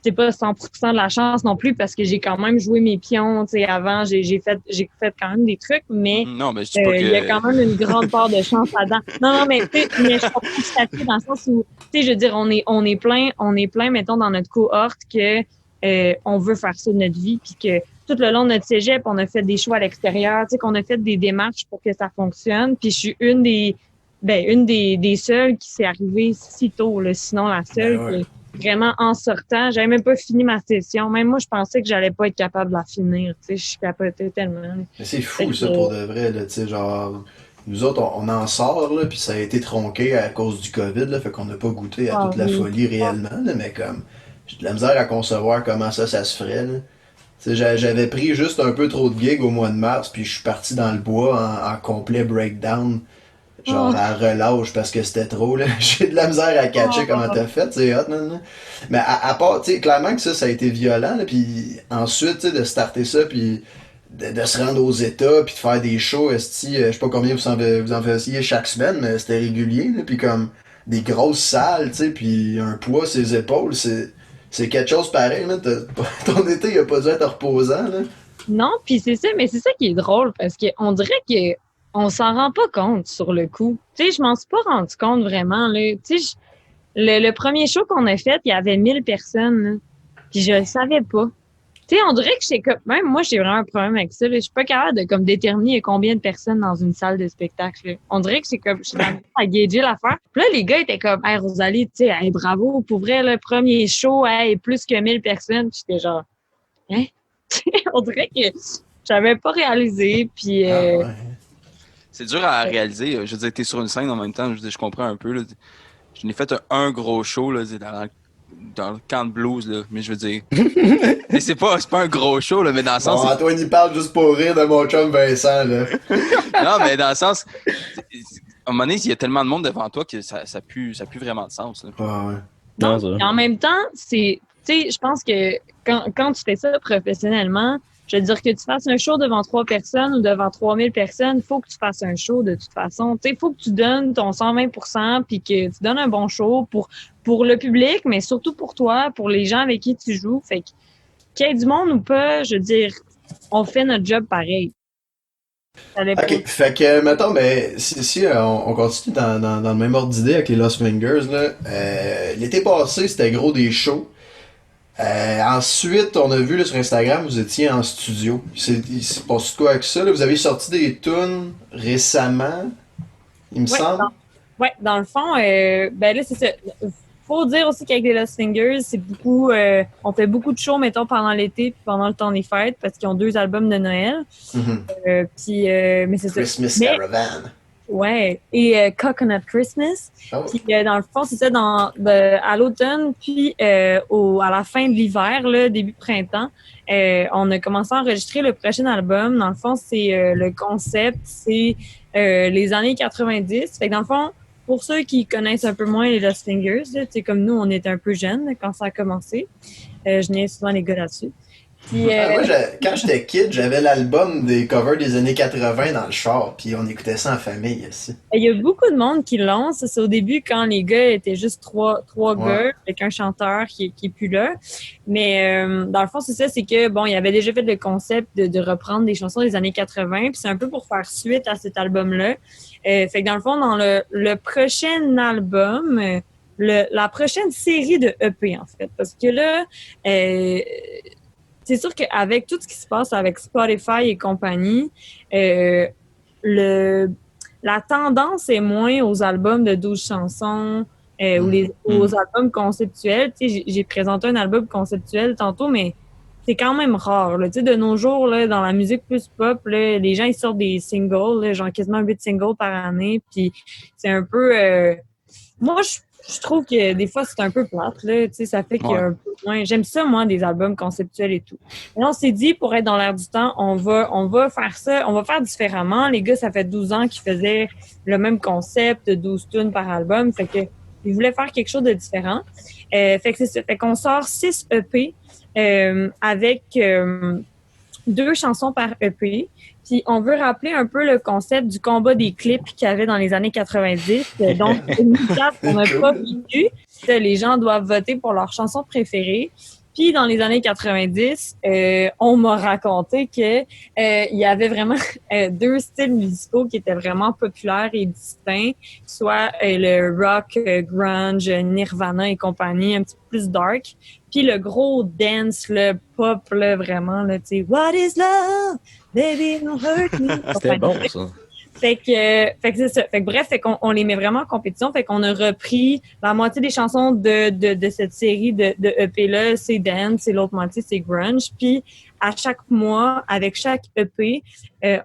c'est pas 100% de la chance non plus parce que j'ai quand même joué mes pions, avant, j'ai fait quand même des trucs, mais non, mais je dis pas que... il y a quand même une grande part de chance là-dedans. Non, mais je comprends tout à fait dans le sens où, je veux dire, on est plein, mettons, dans notre cohorte que on veut faire ça de notre vie, puis que tout le long de notre cégep, on a fait des choix à l'extérieur, qu'on a fait des démarches pour que ça fonctionne, puis je suis une des seules qui s'est arrivée si tôt, là, sinon la seule vraiment en sortant. J'avais même pas fini ma session. Même moi, je pensais que j'allais pas être capable de la finir. Je capotais tellement. Mais c'est fou, ça, pour de vrai. Là, genre, nous autres, on en sort, là, puis ça a été tronqué à cause du COVID, là, fait qu'on n'a pas goûté à toute la folie réellement. Là, mais comme, j'ai de la misère à concevoir comment ça se ferait. Là. J'avais pris juste un peu trop de gigs au mois de mars, puis je suis parti dans le bois en complet breakdown. Genre, à relâche parce que c'était trop, là. J'ai de la misère à catcher comment t'as fait, c'est hot, man. Mais à part, tu sais, clairement que ça a été violent, là, puis ensuite, tu sais, de starter ça, puis de se rendre aux États, puis de faire des shows, esti, je sais pas combien vous en faisiez chaque semaine, mais c'était régulier, là, puis comme des grosses salles, tu sais, puis un poids sur les épaules, c'est quelque chose pareil, man. Ton été, il a pas dû être reposant, là. Non, puis c'est ça, mais c'est ça qui est drôle parce qu'on dirait qu'on s'en rend pas compte sur le coup. Tu sais, je m'en suis pas rendu compte vraiment, là. Tu sais, le premier show qu'on a fait, il y avait 1000 personnes, là. Puis je le savais pas. Tu sais, on dirait que j'ai comme, même moi, j'ai vraiment un problème avec ça, là. Je suis pas capable de, comme, déterminer combien de personnes dans une salle de spectacle, là. On dirait que c'est comme, je suis à gager l'affaire. Puis là, les gars étaient comme, hey, Rosalie, tu sais, hey, bravo, pour vrai, le premier show, hey, plus que 1000 personnes. Puis j'étais genre, hein? On dirait que j'avais pas réalisé, puis... Ouais. C'est dur à réaliser. Je veux dire, t'es sur une scène en même temps. Je veux dire, je comprends un peu. Là. Je n'ai fait un gros show là, dans le camp de blues, là, mais je veux dire... c'est pas un gros show, là, mais dans le sens... Bon, Antoine, il parle juste pour rire de mon chum Vincent, là. Non, mais dans le sens... À un moment donné, il y a tellement de monde devant toi que ça pue vraiment de sens. Là. Ouais. Non, ça. et en même temps, c'est... Tu sais, je pense que quand tu fais ça professionnellement, je veux dire que tu fasses un show devant 3 personnes ou devant 3000 personnes, il faut que tu fasses un show de toute façon. Tu sais, il faut que tu donnes ton 120% puis que tu donnes un bon show pour le public, mais surtout pour toi, pour les gens avec qui tu joues. Fait qu'il y ait du monde ou pas, je veux dire, on fait notre job pareil. Ça dépend. Ok, fait que, mettons, ben, si on continue dans le même ordre d'idée avec les Lost Fingers, là, l'été passé, c'était gros des shows. Ensuite, on a vu là, sur Instagram, vous étiez en studio. Il se passe quoi avec ça? Là? Vous avez sorti des tunes récemment, il me semble. Dans le fond, ben là, c'est ça. Faut dire aussi qu'avec les Lost Fingers, c'est beaucoup, on fait beaucoup de shows, mettons, pendant l'été puis pendant le temps des fêtes, parce qu'ils ont 2 albums de Noël. Mais c'est ça. Christmas Caravan. Ouais. Et Coconut Christmas. Oh. Puis dans le fond, c'est ça, à l'automne, puis à la fin de l'hiver, là, début printemps, on a commencé à enregistrer le prochain album. Dans le fond, c'est le concept, c'est les années 90. Fait que dans le fond, pour ceux qui connaissent un peu moins les Lost Fingers, tu sais, comme nous, on était un peu jeunes quand ça a commencé. Je niaise souvent les gars là-dessus. Puis, Moi, quand j'étais kid, j'avais l'album des covers des années 80 dans le char, puis on écoutait ça en famille aussi. Il y a beaucoup de monde qui l'ont. C'est au début quand les gars étaient juste trois gars avec un chanteur qui est plus là. Mais dans le fond, c'est ça, c'est que bon, il avait déjà fait le concept de reprendre des chansons des années 80, puis c'est un peu pour faire suite à cet album-là. Fait que dans le fond, dans le prochain album, la prochaine série de EP en fait, parce que là, c'est sûr qu'avec tout ce qui se passe avec Spotify et compagnie, la tendance est moins aux albums de 12 chansons ou aux albums conceptuels. Tu sais, j'ai présenté un album conceptuel tantôt, mais c'est quand même rare. Là. Tu sais, de nos jours, là, dans la musique plus pop, là, les gens ils sortent des singles, là, genre quasiment 8 singles par année. Puis c'est un peu... moi, je trouve que des fois, c'est un peu plate, là. Tu sais, ça fait qu'il y a un peu moins... J'aime ça, moi, des albums conceptuels et tout. Et on s'est dit, pour être dans l'air du temps, on va faire ça, on va faire différemment. Les gars, ça fait 12 ans qu'ils faisaient le même concept, 12 tunes par album. Fait que ils voulaient faire quelque chose de différent. Fait que c'est ça. Fait qu'on sort 6 EP avec 2 chansons par EP. Puis on veut rappeler un peu le concept du combat des clips qu'il y avait dans les années 90. Donc, une étape qu'on n'a pas vécu. Les gens doivent voter pour leur chanson préférée. Puis dans les années 90, on m'a raconté que il y avait vraiment 2 styles musicaux qui étaient vraiment populaires et distincts, soit le rock, grunge, Nirvana et compagnie, un petit peu plus dark. Puis le gros dance, le pop, là, vraiment, là, tu sais, What is love? Baby, don't hurt me. C'était bon, ça. Fait que c'est ça. Fait que bref, fait qu'on les met vraiment en compétition. Fait qu'on a repris la moitié des chansons de cette série de EP-là, c'est dance, et l'autre moitié, c'est grunge. Puis à chaque mois, avec chaque EP,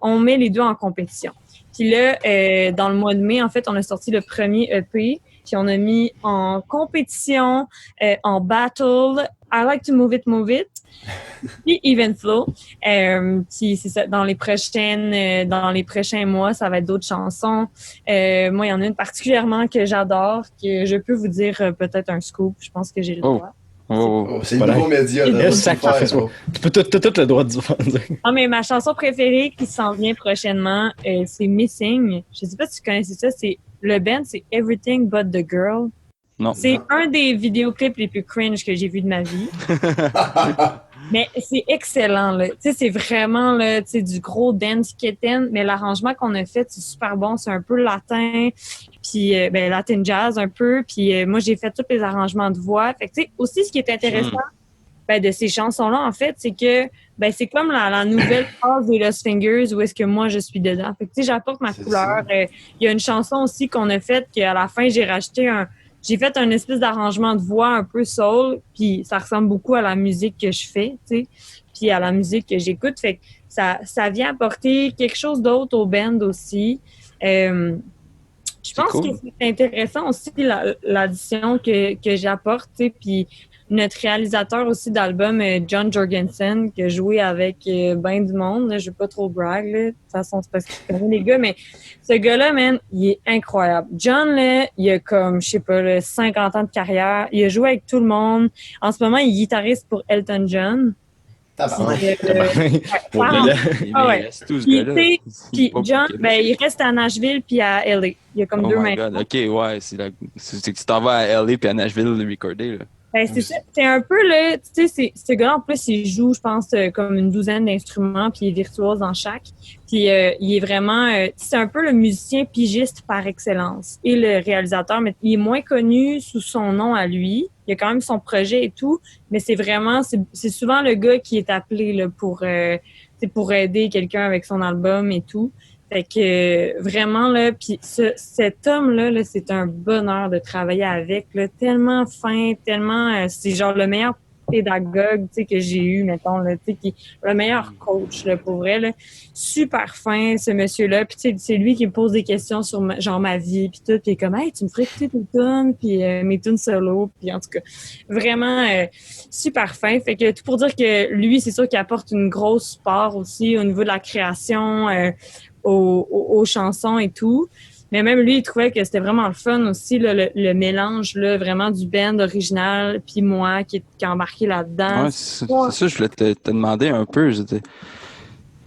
on met les 2 en compétition. Puis là, dans le mois de mai, en fait, on a sorti le premier EP. Puis on a mis en compétition, en battle, I Like to Move It, Move It. Puis Even Flow. Puis c'est ça, dans les prochains mois, ça va être d'autres chansons. Moi, il y en a une particulièrement que j'adore, que je peux vous dire peut-être un scoop. Je pense que j'ai le droit. Oh, c'est le Voilà. nouveau média. Le là, sacrifice. super, Tu peux tout le droit de dire. Ah, mais ma chanson préférée qui s'en vient prochainement, c'est Missing. Je sais pas si tu connaissais ça. Le band, c'est Everything But The Girl. Non. C'est un des vidéoclips les plus cringe que j'ai vu de ma vie. Mais c'est excellent, là. Tu sais, c'est vraiment, là, tu sais, du gros dance kitten, mais l'arrangement qu'on a fait, c'est super bon. C'est un peu latin, puis, latin jazz un peu. Puis, moi, j'ai fait tous les arrangements de voix. Fait que, tu sais, aussi, ce qui est intéressant, de ces chansons-là, en fait, c'est que, c'est comme la nouvelle phase des Lost Fingers où est-ce que moi, je suis dedans. Fait que, tu sais, j'apporte ma couleur. Il y a une chanson aussi qu'on a faite qu'à la fin, j'ai fait un espèce d'arrangement de voix un peu soul, puis ça ressemble beaucoup à la musique que je fais, tu sais, puis à la musique que j'écoute. Fait que ça vient apporter quelque chose d'autre au band aussi. Je pense que c'est intéressant aussi l'addition que j'apporte, tu sais, puis notre réalisateur aussi d'album, John Jorgensen, qui a joué avec ben du monde. Là, je vais pas trop brag, là. De toute façon, c'est parce que je connais les gars, mais ce gars-là, man, il est incroyable. John, là, il a comme, je sais pas, 50 ans de carrière. Il a joué avec tout le monde. En ce moment, il est guitariste pour Elton John. C'est tout ce gars-là. Puis John, il reste à Nashville puis à LA. Il y a comme deux mains. OK, ouais, c'est que tu t'en vas à LA puis à Nashville le recorder, là. C'est ça. C'est un peu, là, tu sais, ce gars-là, en plus, il joue, je pense, comme une douzaine d'instruments, puis il est virtuose dans chaque. Puis il est vraiment, c'est un peu le musicien pigiste par excellence et le réalisateur, mais il est moins connu sous son nom à lui. Il a quand même son projet et tout, mais c'est souvent le gars qui est appelé là, pour aider quelqu'un avec son album et tout. Fait que vraiment, là, puis cet homme-là, c'est un bonheur de travailler avec, là, tellement fin, tellement, c'est genre le meilleur pédagogue, tu sais, que j'ai eu, mettons, là, tu sais, le meilleur coach, là, pour vrai, là. Super fin, ce monsieur-là, puis tu sais, c'est lui qui me pose des questions sur, ma vie, puis tout, puis comme, hey, tu me ferais écouter tes tunes, puis mes tunes solo, puis en tout cas, vraiment super fin. Fait que tout pour dire que lui, c'est sûr qu'il apporte une grosse part aussi au niveau de la création, aux chansons et tout. Mais même lui, il trouvait que c'était vraiment le fun aussi, là, le mélange là, vraiment du band original, puis moi qui a embarqué là-dedans. Ouais, c'est ça, je voulais te demander un peu.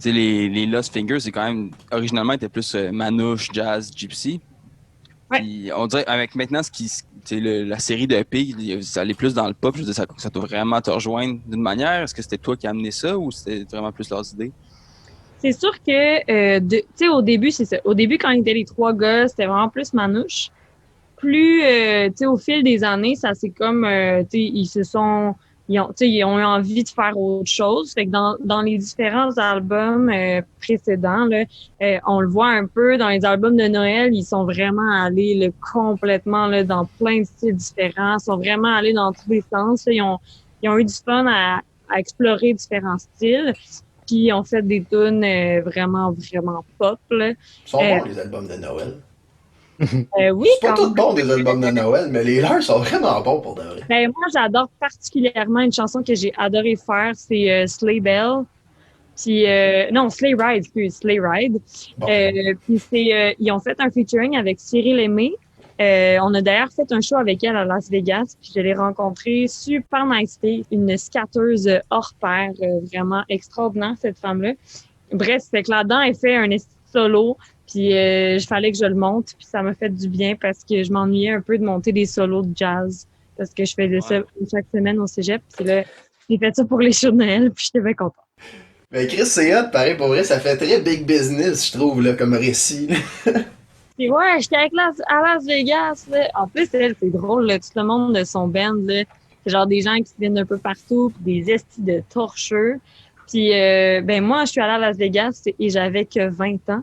Les Lost Fingers, c'est quand même, originalement, était plus manouche, jazz, gypsy. Ouais. Puis on dirait, avec maintenant, la série de EP, ça allait plus dans le pop. Je veux dire, ça doit vraiment te rejoindre d'une manière. Est-ce que c'était toi qui as amené ça ou c'était vraiment plus leurs idées? C'est sûr que, tu sais, au début, c'est ça. Au début, quand ils étaient les trois gars, c'était vraiment plus manouche. Plus, tu sais, au fil des années, ça c'est comme, tu sais, ils ont eu envie de faire autre chose. Fait que dans les différents albums précédents, là, on le voit un peu dans les albums de Noël, ils sont vraiment allés là, complètement là, dans plein de styles différents. Ils sont vraiment allés dans tous les sens. Là. Ils ont eu du fun à explorer différents styles. Puis on fait des tunes vraiment, vraiment pop. Là. Ils sont bons, les albums de Noël. Oui, c'est pas tous bons, des albums de Noël, mais les leurs sont vraiment bons pour de vrai. Moi, j'adore particulièrement une chanson que j'ai adoré faire, c'est Sleigh Bell. Puis, non, Sleigh Ride, excuse, Sleigh Ride. Bon. Puis ils ont fait un featuring avec Cyril Aimé. On a d'ailleurs fait un show avec elle à Las Vegas, puis je l'ai rencontrée, super nice fille, une scatteuse hors pair, vraiment extraordinaire, cette femme-là. Bref, c'est que là-dedans, elle fait un solo, puis il fallait que je le monte, puis ça m'a fait du bien parce que je m'ennuyais un peu de monter des solos de jazz, parce que je faisais ça chaque semaine au cégep, puis là, j'ai fait ça pour les shows de Noël, puis j'étais bien contente. Mais Chris, c'est hot, pareil, pour vrai, ça fait très big business, je trouve, là, comme récit. Puis ouais, j'étais à Las Vegas, là. En plus, c'est drôle, là, tout le monde de son band, là. C'est genre des gens qui viennent d'un peu partout, puis des estis de torcheux. Puis, moi, je suis allée à Las Vegas et j'avais que 20 ans.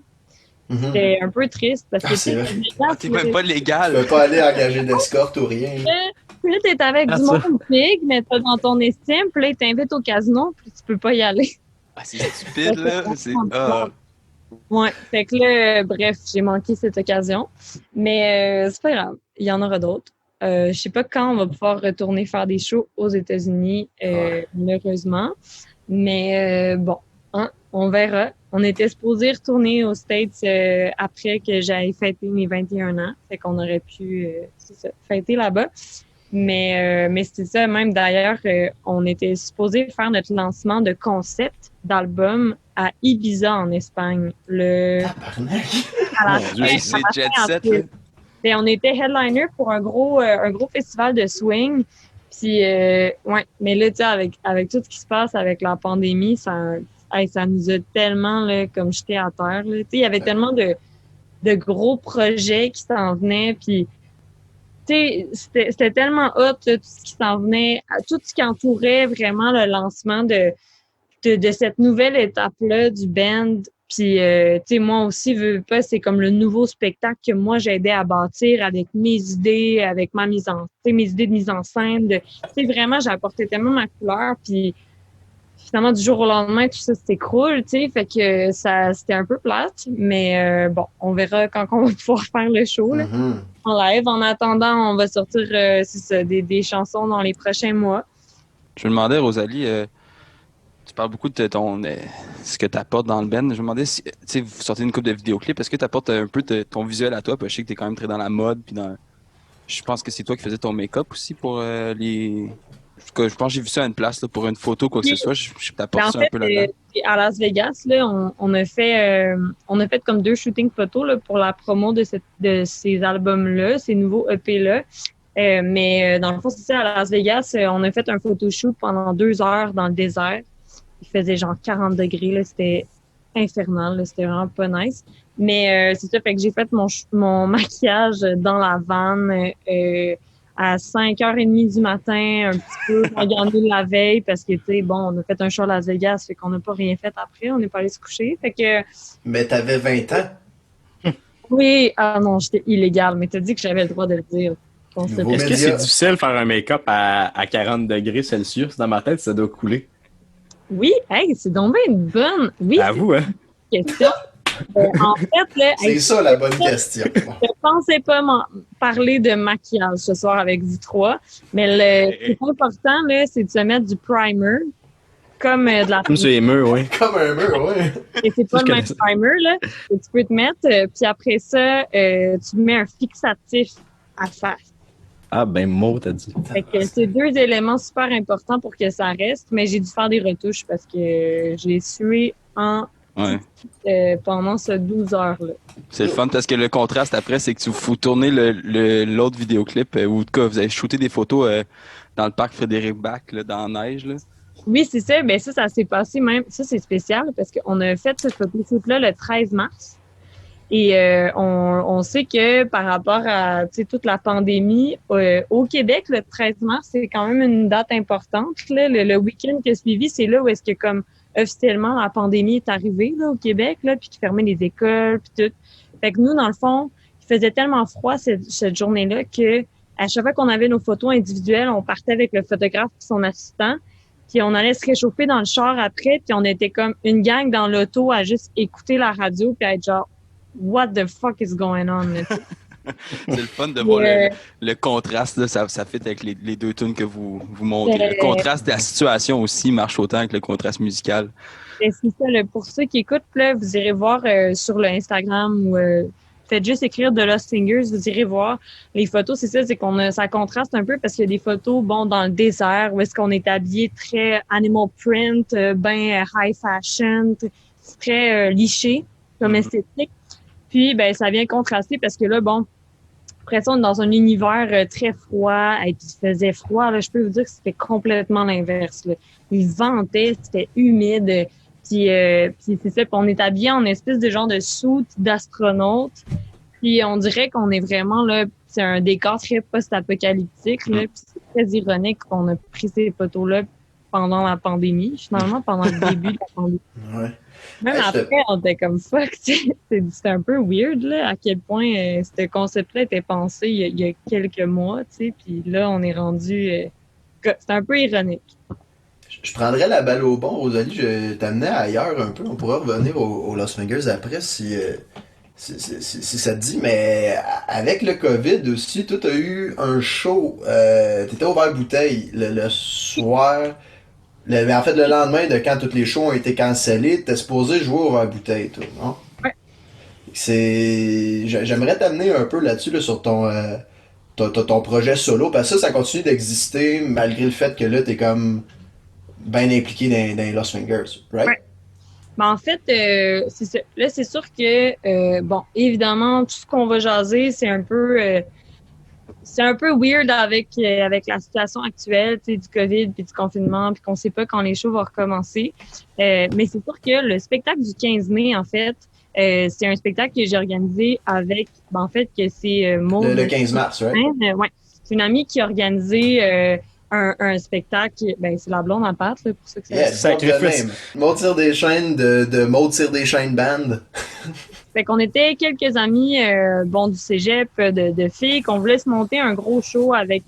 C'était un peu triste parce que t'es même pas légal. Tu peux pas aller engager d'escorte ou rien. Puis là, t'es avec du monde pig, mais t'as dans ton estime, puis là, ils t'invitent au casino, puis tu peux pas y aller. Ah, c'est stupide, là. Ouais, fait que là, bref, j'ai manqué cette occasion. Mais c'est pas grave, il y en aura d'autres. Je sais pas quand on va pouvoir retourner faire des shows aux États-Unis, malheureusement. Mais bon, hein, on verra. On était supposé retourner aux States après que j'aille fêter mes 21 ans. Fait qu'on aurait pu fêter là-bas. Mais c'est ça, même d'ailleurs, on était supposé faire notre lancement de concept d'album à Ibiza en Espagne. Tabarnak! Hey, c'est jet set, là. Et on était headliner pour un gros festival de swing. Puis, ouais, mais là, tu sais, avec tout ce qui se passe avec la pandémie, ça nous a tellement, là, comme jeté à terre, là. Tu sais, il y avait tellement de gros projets qui s'en venaient, puis tu sais, c'était tellement hot, là, tout ce qui s'en venait, tout ce qui entourait vraiment le lancement de cette nouvelle étape-là du band. Puis, tu sais, moi aussi, veux pas, c'est comme le nouveau spectacle que moi, j'aidais à bâtir avec mes idées, avec mes idées de mise en scène. Tu sais, vraiment, j'ai apporté tellement ma couleur. Puis, finalement, du jour au lendemain, tout ça s'écroule, tu sais. Fait que c'était un peu plate. Mais bon, on verra quand on va pouvoir faire le show, là, en live. En attendant, on va sortir des chansons dans les prochains mois. Je me demandais, Rosalie, tu parles beaucoup de ce que tu apportes dans le band. Je me demandais si, tu sais, vous sortez une couple de vidéoclips, est-ce que tu apportes un peu ton visuel à toi? Parce que je sais que tu es quand même très dans la mode. Puis je pense que c'est toi qui faisais ton make-up aussi pour les. Je pense que j'ai vu ça à une place là, pour une photo, quoi que ce soit. Je t'apporte ça un peu là-dedans. À Las Vegas, là, on a fait comme 2 shootings photos là, pour la promo de ces albums-là, ces nouveaux EP-là. Mais dans le fond, c'est ça, à Las Vegas, on a fait un photoshoot pendant 2 heures dans le désert. Il faisait genre 40 degrés, là, c'était infernal, là, c'était vraiment pas nice. Mais c'est ça, fait que j'ai fait mon maquillage dans la vanne à 5h30 du matin, un petit peu regardé la veille, parce que, tu sais, bon, on a fait un show à Las Vegas, fait qu'on n'a pas rien fait après, on n'est pas allé se coucher, fait que... Mais t'avais 20 ans? Oui, ah non, j'étais illégale, mais t'as dit que j'avais le droit de le dire. Est-ce que c'est difficile de faire un make-up à 40 degrés Celsius? Dans ma tête, ça doit couler. Oui, hey, c'est donc bien une bonne... Oui, à vous, hein? Question. En fait, là, c'est ça la bonne question. Je pensais pas parler de maquillage ce soir avec vous 3, mais ce qui est important, là, c'est de se mettre du primer, comme de la... Comme sur les murs, oui. Comme un mur, oui. Et c'est pas le même primer, là, que tu peux te mettre, puis après ça, tu mets un fixatif à face. Ah, ben, mot, t'as dit. Fait que c'est 2 éléments super importants pour que ça reste, mais j'ai dû faire des retouches parce que j'ai sué pendant ce 12 heures-là. C'est le fun parce que le contraste après, c'est que vous tournez l'autre vidéoclip, ou en tout cas, vous avez shooté des photos dans le parc Frédéric Bach, là, dans la neige. Là. Oui, c'est ça. Ben ça s'est passé même. Ça, c'est spécial parce qu'on a fait ce photoshoot-là le 13 mars. Et on sait que par rapport à toute la pandémie, au Québec, le 13 mars, c'est quand même une date importante. Là. Le week-end qui a suivi, c'est là où est-ce que comme officiellement la pandémie est arrivée là, au Québec, là, puis qui fermait les écoles, puis tout. Fait que nous, dans le fond, il faisait tellement froid cette journée-là que à chaque fois qu'on avait nos photos individuelles, on partait avec le photographe et son assistant, puis on allait se réchauffer dans le char après, puis on était comme une gang dans l'auto à juste écouter la radio puis à être genre what the fuck is going on? C'est le fun de voir le contraste, là, ça fit avec les 2 tunes que vous montrez. Le contraste de la situation aussi marche autant que le contraste musical. C'est ça, là, pour ceux qui écoutent, là, vous irez voir sur le Instagram ou faites juste écrire The Lost Singers, vous irez voir les photos. C'est ça, c'est ça contraste un peu parce qu'il y a des photos, bon, dans le désert où est-ce qu'on est habillé très animal print, ben high fashion, très liché comme esthétique. Puis, ben, ça vient contraster parce que là, bon, après ça, on est dans un univers très froid. Et puis, il faisait froid. Là, je peux vous dire que c'était complètement l'inverse. Là. Il ventait, c'était humide. Puis c'est ça. Puis on est habillé en espèce de genre de soute d'astronaute. Puis on dirait qu'on est vraiment là. C'est un décor très post-apocalyptique. Là. Puis c'est très ironique qu'on a pris ces photos-là pendant la pandémie, finalement, pendant le début de la pandémie. Ouais. Même après, on était comme fuck, c'était un peu weird, là, à quel point ce concept-là était pensé il y a quelques mois, tu sais, puis là, on est rendu... c'est un peu ironique. Je prendrais la balle au bon, Rosalie, je t'amenais ailleurs un peu, on pourra revenir aux Lost Fingers après si si ça te dit, mais avec le COVID aussi, toi, t'as eu un show, t'étais au Vert Bouteille le soir, en fait, le lendemain de quand tous les shows ont été cancellés, t'es supposé jouer au Vert Bouteille, toi, non? Ouais. J'aimerais t'amener un peu là-dessus, là, sur ton projet solo, parce que ça continue d'exister malgré le fait que là, t'es comme bien impliqué dans Lost Fingers, right? Ouais. Ben, en fait, c'est ça. Là, c'est sûr que, bon, évidemment, tout ce qu'on va jaser, c'est un peu weird avec la situation actuelle, tu sais, du COVID puis du confinement, puis qu'on sait pas quand les shows vont recommencer. Mais c'est sûr que le spectacle du 15 mai, en fait, c'est un spectacle que j'ai organisé avec, ben, en fait, que c'est Maud. Le 15 mars, right? Ouais. C'est une amie qui a organisé un spectacle, ben, c'est la blonde à Pat, là, pour ça que c'est. Yes, Sacrifice. Maud tire des chaînes de Maud tire des chaînes band. Fait qu'on était quelques amis, du cégep, de filles, qu'on voulait se monter un gros show avec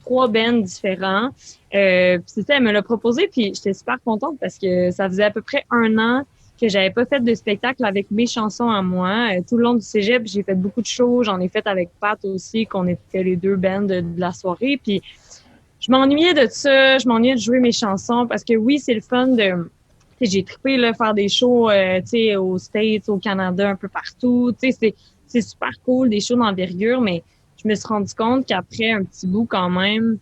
3 bands différents. Puis c'est ça, elle me l'a proposé, puis j'étais super contente parce que ça faisait à peu près 1 an que j'avais pas fait de spectacle avec mes chansons à moi. Tout le long du cégep, j'ai fait beaucoup de shows. J'en ai fait avec Pat aussi, qu'on était les 2 bands de la soirée. Puis je m'ennuyais de ça, je m'ennuyais de jouer mes chansons parce que oui, c'est le fun de... T'sais, j'ai trippé là, faire des shows aux States, au Canada, un peu partout. C'est super cool, des shows d'envergure, mais je me suis rendu compte qu'après un petit bout quand même,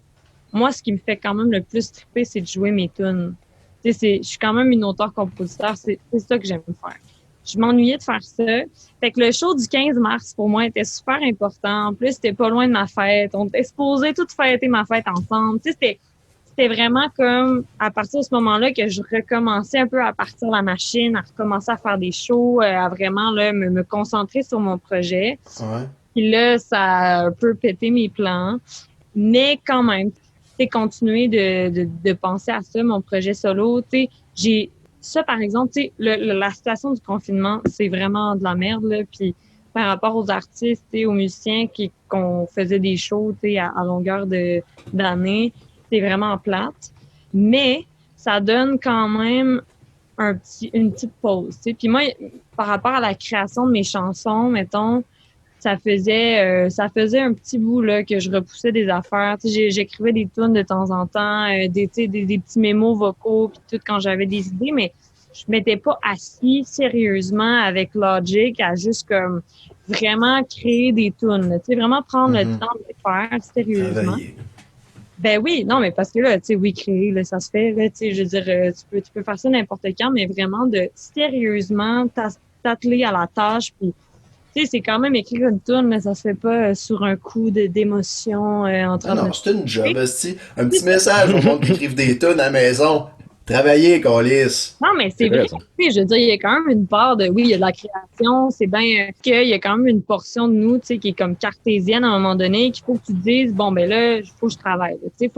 moi, ce qui me fait quand même le plus tripper, c'est de jouer mes tunes. Je suis quand même une auteure-compositeur, c'est ça que j'aime faire. Je m'ennuyais de faire ça. Fait que le show du 15 mars, pour moi, était super important. En plus, c'était pas loin de ma fête. On était supposés toutes fêter ma fête ensemble. C'était vraiment comme, à partir de ce moment-là, que je recommençais un peu à partir la machine, à recommencer à faire des shows, à vraiment là, me concentrer sur mon projet. Ouais. Puis là, ça a un peu pété mes plans. Mais quand même, continuer de penser à ça, mon projet solo. J'ai ça, par exemple, la situation du confinement, c'est vraiment de la merde, là. Puis par rapport aux artistes, aux musiciens qu'on faisait des shows à longueur d'année, c'est vraiment plate. Mais ça donne quand même une petite pause. Puis moi, par rapport à la création de mes chansons, mettons, ça faisait un petit bout là que je repoussais des affaires. J'écrivais des tunes de temps en temps, des petits mémos vocaux puis tout quand j'avais des idées, mais je m'étais pas assis sérieusement avec Logic à juste comme vraiment créer des tunes. Vraiment prendre le temps de les faire sérieusement. Travailler. Ben oui, non, mais parce que là, oui, créer, là, ça se fait, là, je veux dire, tu peux faire ça n'importe quand, mais vraiment de sérieusement t'atteler à la tâche, puis c'est quand même écrire une tune, mais ça se fait pas sur un coup d'émotion en train Ah non, de... c'est une job, esti. Un petit message au monde qui écrivent des tunes à la maison. Travailler, câlisse. Non, mais c'est vrai. Je veux dire, il y a quand même une part de... Oui, il y a de la création, c'est bien qu'il y a quand même une portion de nous, qui est comme cartésienne à un moment donné, qu'il faut que tu te dises, bon, ben là, il faut que je travaille. Il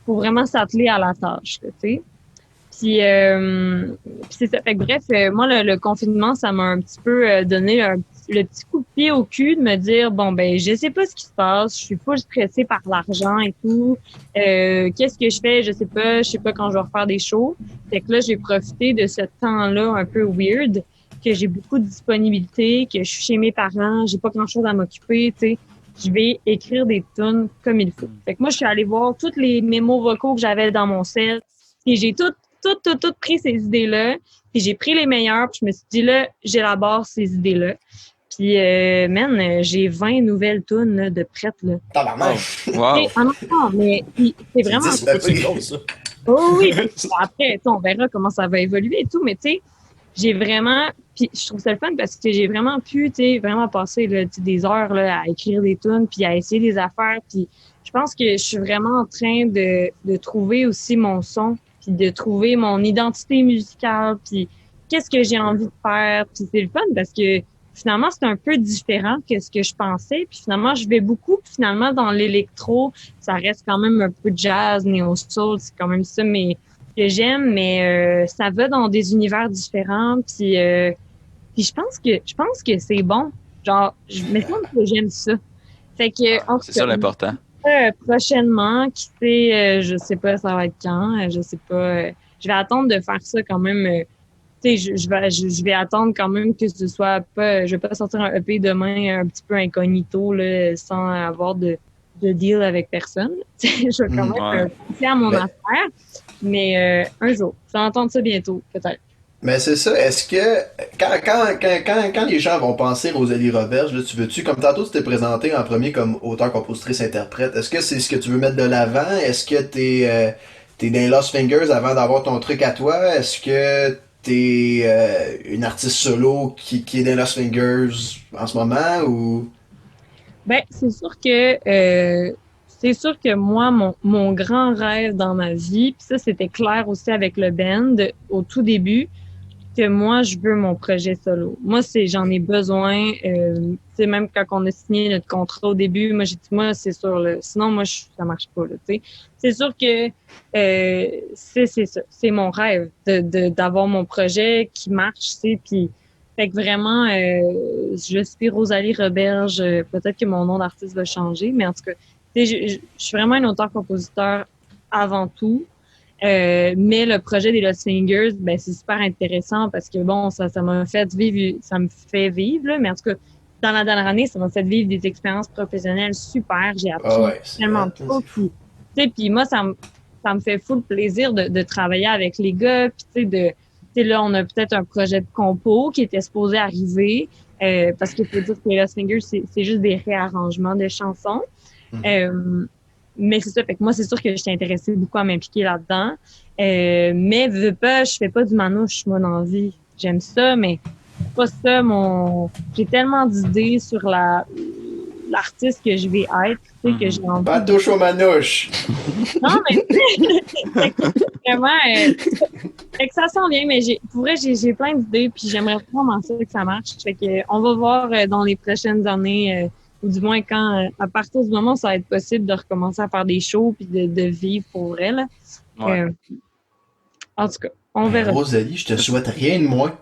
faut vraiment s'atteler à la tâche, tu sais. Puis c'est ça. Fait que bref, moi, le confinement, ça m'a un petit peu donné le petit coup de pied au cul de me dire, bon, ben, je sais pas ce qui se passe, je suis full stressée par l'argent et tout. Qu'est-ce que je fais? Je sais pas quand je vais refaire des shows. Fait que là, j'ai profité de ce temps-là un peu weird, que j'ai beaucoup de disponibilité, que je suis chez mes parents, j'ai pas grand-chose à m'occuper, tu sais. Je vais écrire des tunes comme il faut. Fait que moi, je suis allée voir tous les mémos vocaux que j'avais dans mon set, et j'ai tout pris ces idées-là, puis j'ai pris les meilleures, puis je me suis dit, là, j'élabore ces idées-là. Puis, j'ai 20 nouvelles tunes là, de prêtes, là. Tabarnak. Wow. Non, mais c'est vraiment... C'est gros, ça. Oh oui, après, on verra comment ça va évoluer et tout, mais tu sais, j'ai vraiment... Puis je trouve ça le fun parce que j'ai vraiment pu, tu sais, vraiment passer là, des heures là, à écrire des tunes, puis à essayer des affaires, puis je pense que je suis vraiment en train de trouver aussi mon son, puis de trouver mon identité musicale, puis qu'est-ce que j'ai envie de faire. Puis c'est le fun parce que finalement, c'est un peu différent que ce que je pensais. Puis finalement, je vais beaucoup. Puis finalement, dans l'électro, ça reste quand même un peu de jazz, néo-soul, c'est quand même ça que j'aime, mais ça va dans des univers différents. Puis je pense que c'est bon. Genre, je me semble que j'aime ça. Fait que, C'est ça l'important. Prochainement, qui sait, je sais pas ça va être quand, je sais pas. Je vais attendre de faire ça quand même je vais attendre quand même que ce soit pas, je vais pas sortir un EP demain un petit peu incognito, là, sans avoir de deal avec personne. Je vais quand même faire mon affaire. Mais un jour, je vais entendre ça bientôt, peut-être. Mais c'est ça, est-ce que quand les gens vont penser Rosalie Roberge, là, tu veux-tu, comme tantôt tu t'es présenté en premier comme auteur, compositrice, interprète, est-ce que c'est ce que tu veux mettre de l'avant? Est-ce que t'es dans Lost Fingers avant d'avoir ton truc à toi? Est-ce que t'es une artiste solo qui est dans Lost Fingers en ce moment ou? Ben, c'est sûr que moi, mon grand rêve dans ma vie, puis ça, c'était clair aussi avec le band au tout début, que moi, je veux mon projet solo. Moi, j'en ai besoin. Tu sais, même quand on a signé notre contrat au début, moi, j'ai dit, moi, c'est sûr, là, sinon, moi, ça marche pas, là, tu sais. C'est sûr que c'est ça. C'est mon rêve d'avoir mon projet qui marche, tu sais, puis fait que vraiment, je suis Rosalie Roberge. Peut-être que mon nom d'artiste va changer, mais en tout cas, tu sais, je suis vraiment un auteur-compositeur avant tout. Mais le projet des Lost Fingers, ben c'est super intéressant parce que bon, ça m'a fait vivre, ça me fait vivre, là, mais en tout cas, dans la dernière année, ça m'a fait vivre des expériences professionnelles super. J'ai appris tellement de choses. Tu sais, puis moi, ça me fait full plaisir de travailler avec les gars. Puis tu sais, là, on a peut-être un projet de compo qui était supposé arriver parce qu'il faut dire que les Lost Fingers, c'est juste des réarrangements de chansons. Mais c'est ça, fait que moi, c'est sûr que je t'ai intéressée beaucoup à m'impliquer là-dedans. Mais veux pas, je fais pas du manouche, moi, dans la vie. J'aime ça, mais c'est pas ça j'ai tellement d'idées sur l'artiste que je vais être, tu sais, que j'ai envie. Pas touche aux manouches! Non, mais vraiment, fait que ça sent bien, mais pour vrai, j'ai plein d'idées, puis j'aimerais vraiment ça que ça marche. Fait que on va voir dans les prochaines années, ou du moins quand, à partir du moment où ça va être possible de recommencer à faire des shows puis de vivre pour vrai, là. Ouais. En tout cas, on verra. Rosalie, je te souhaite rien de moins.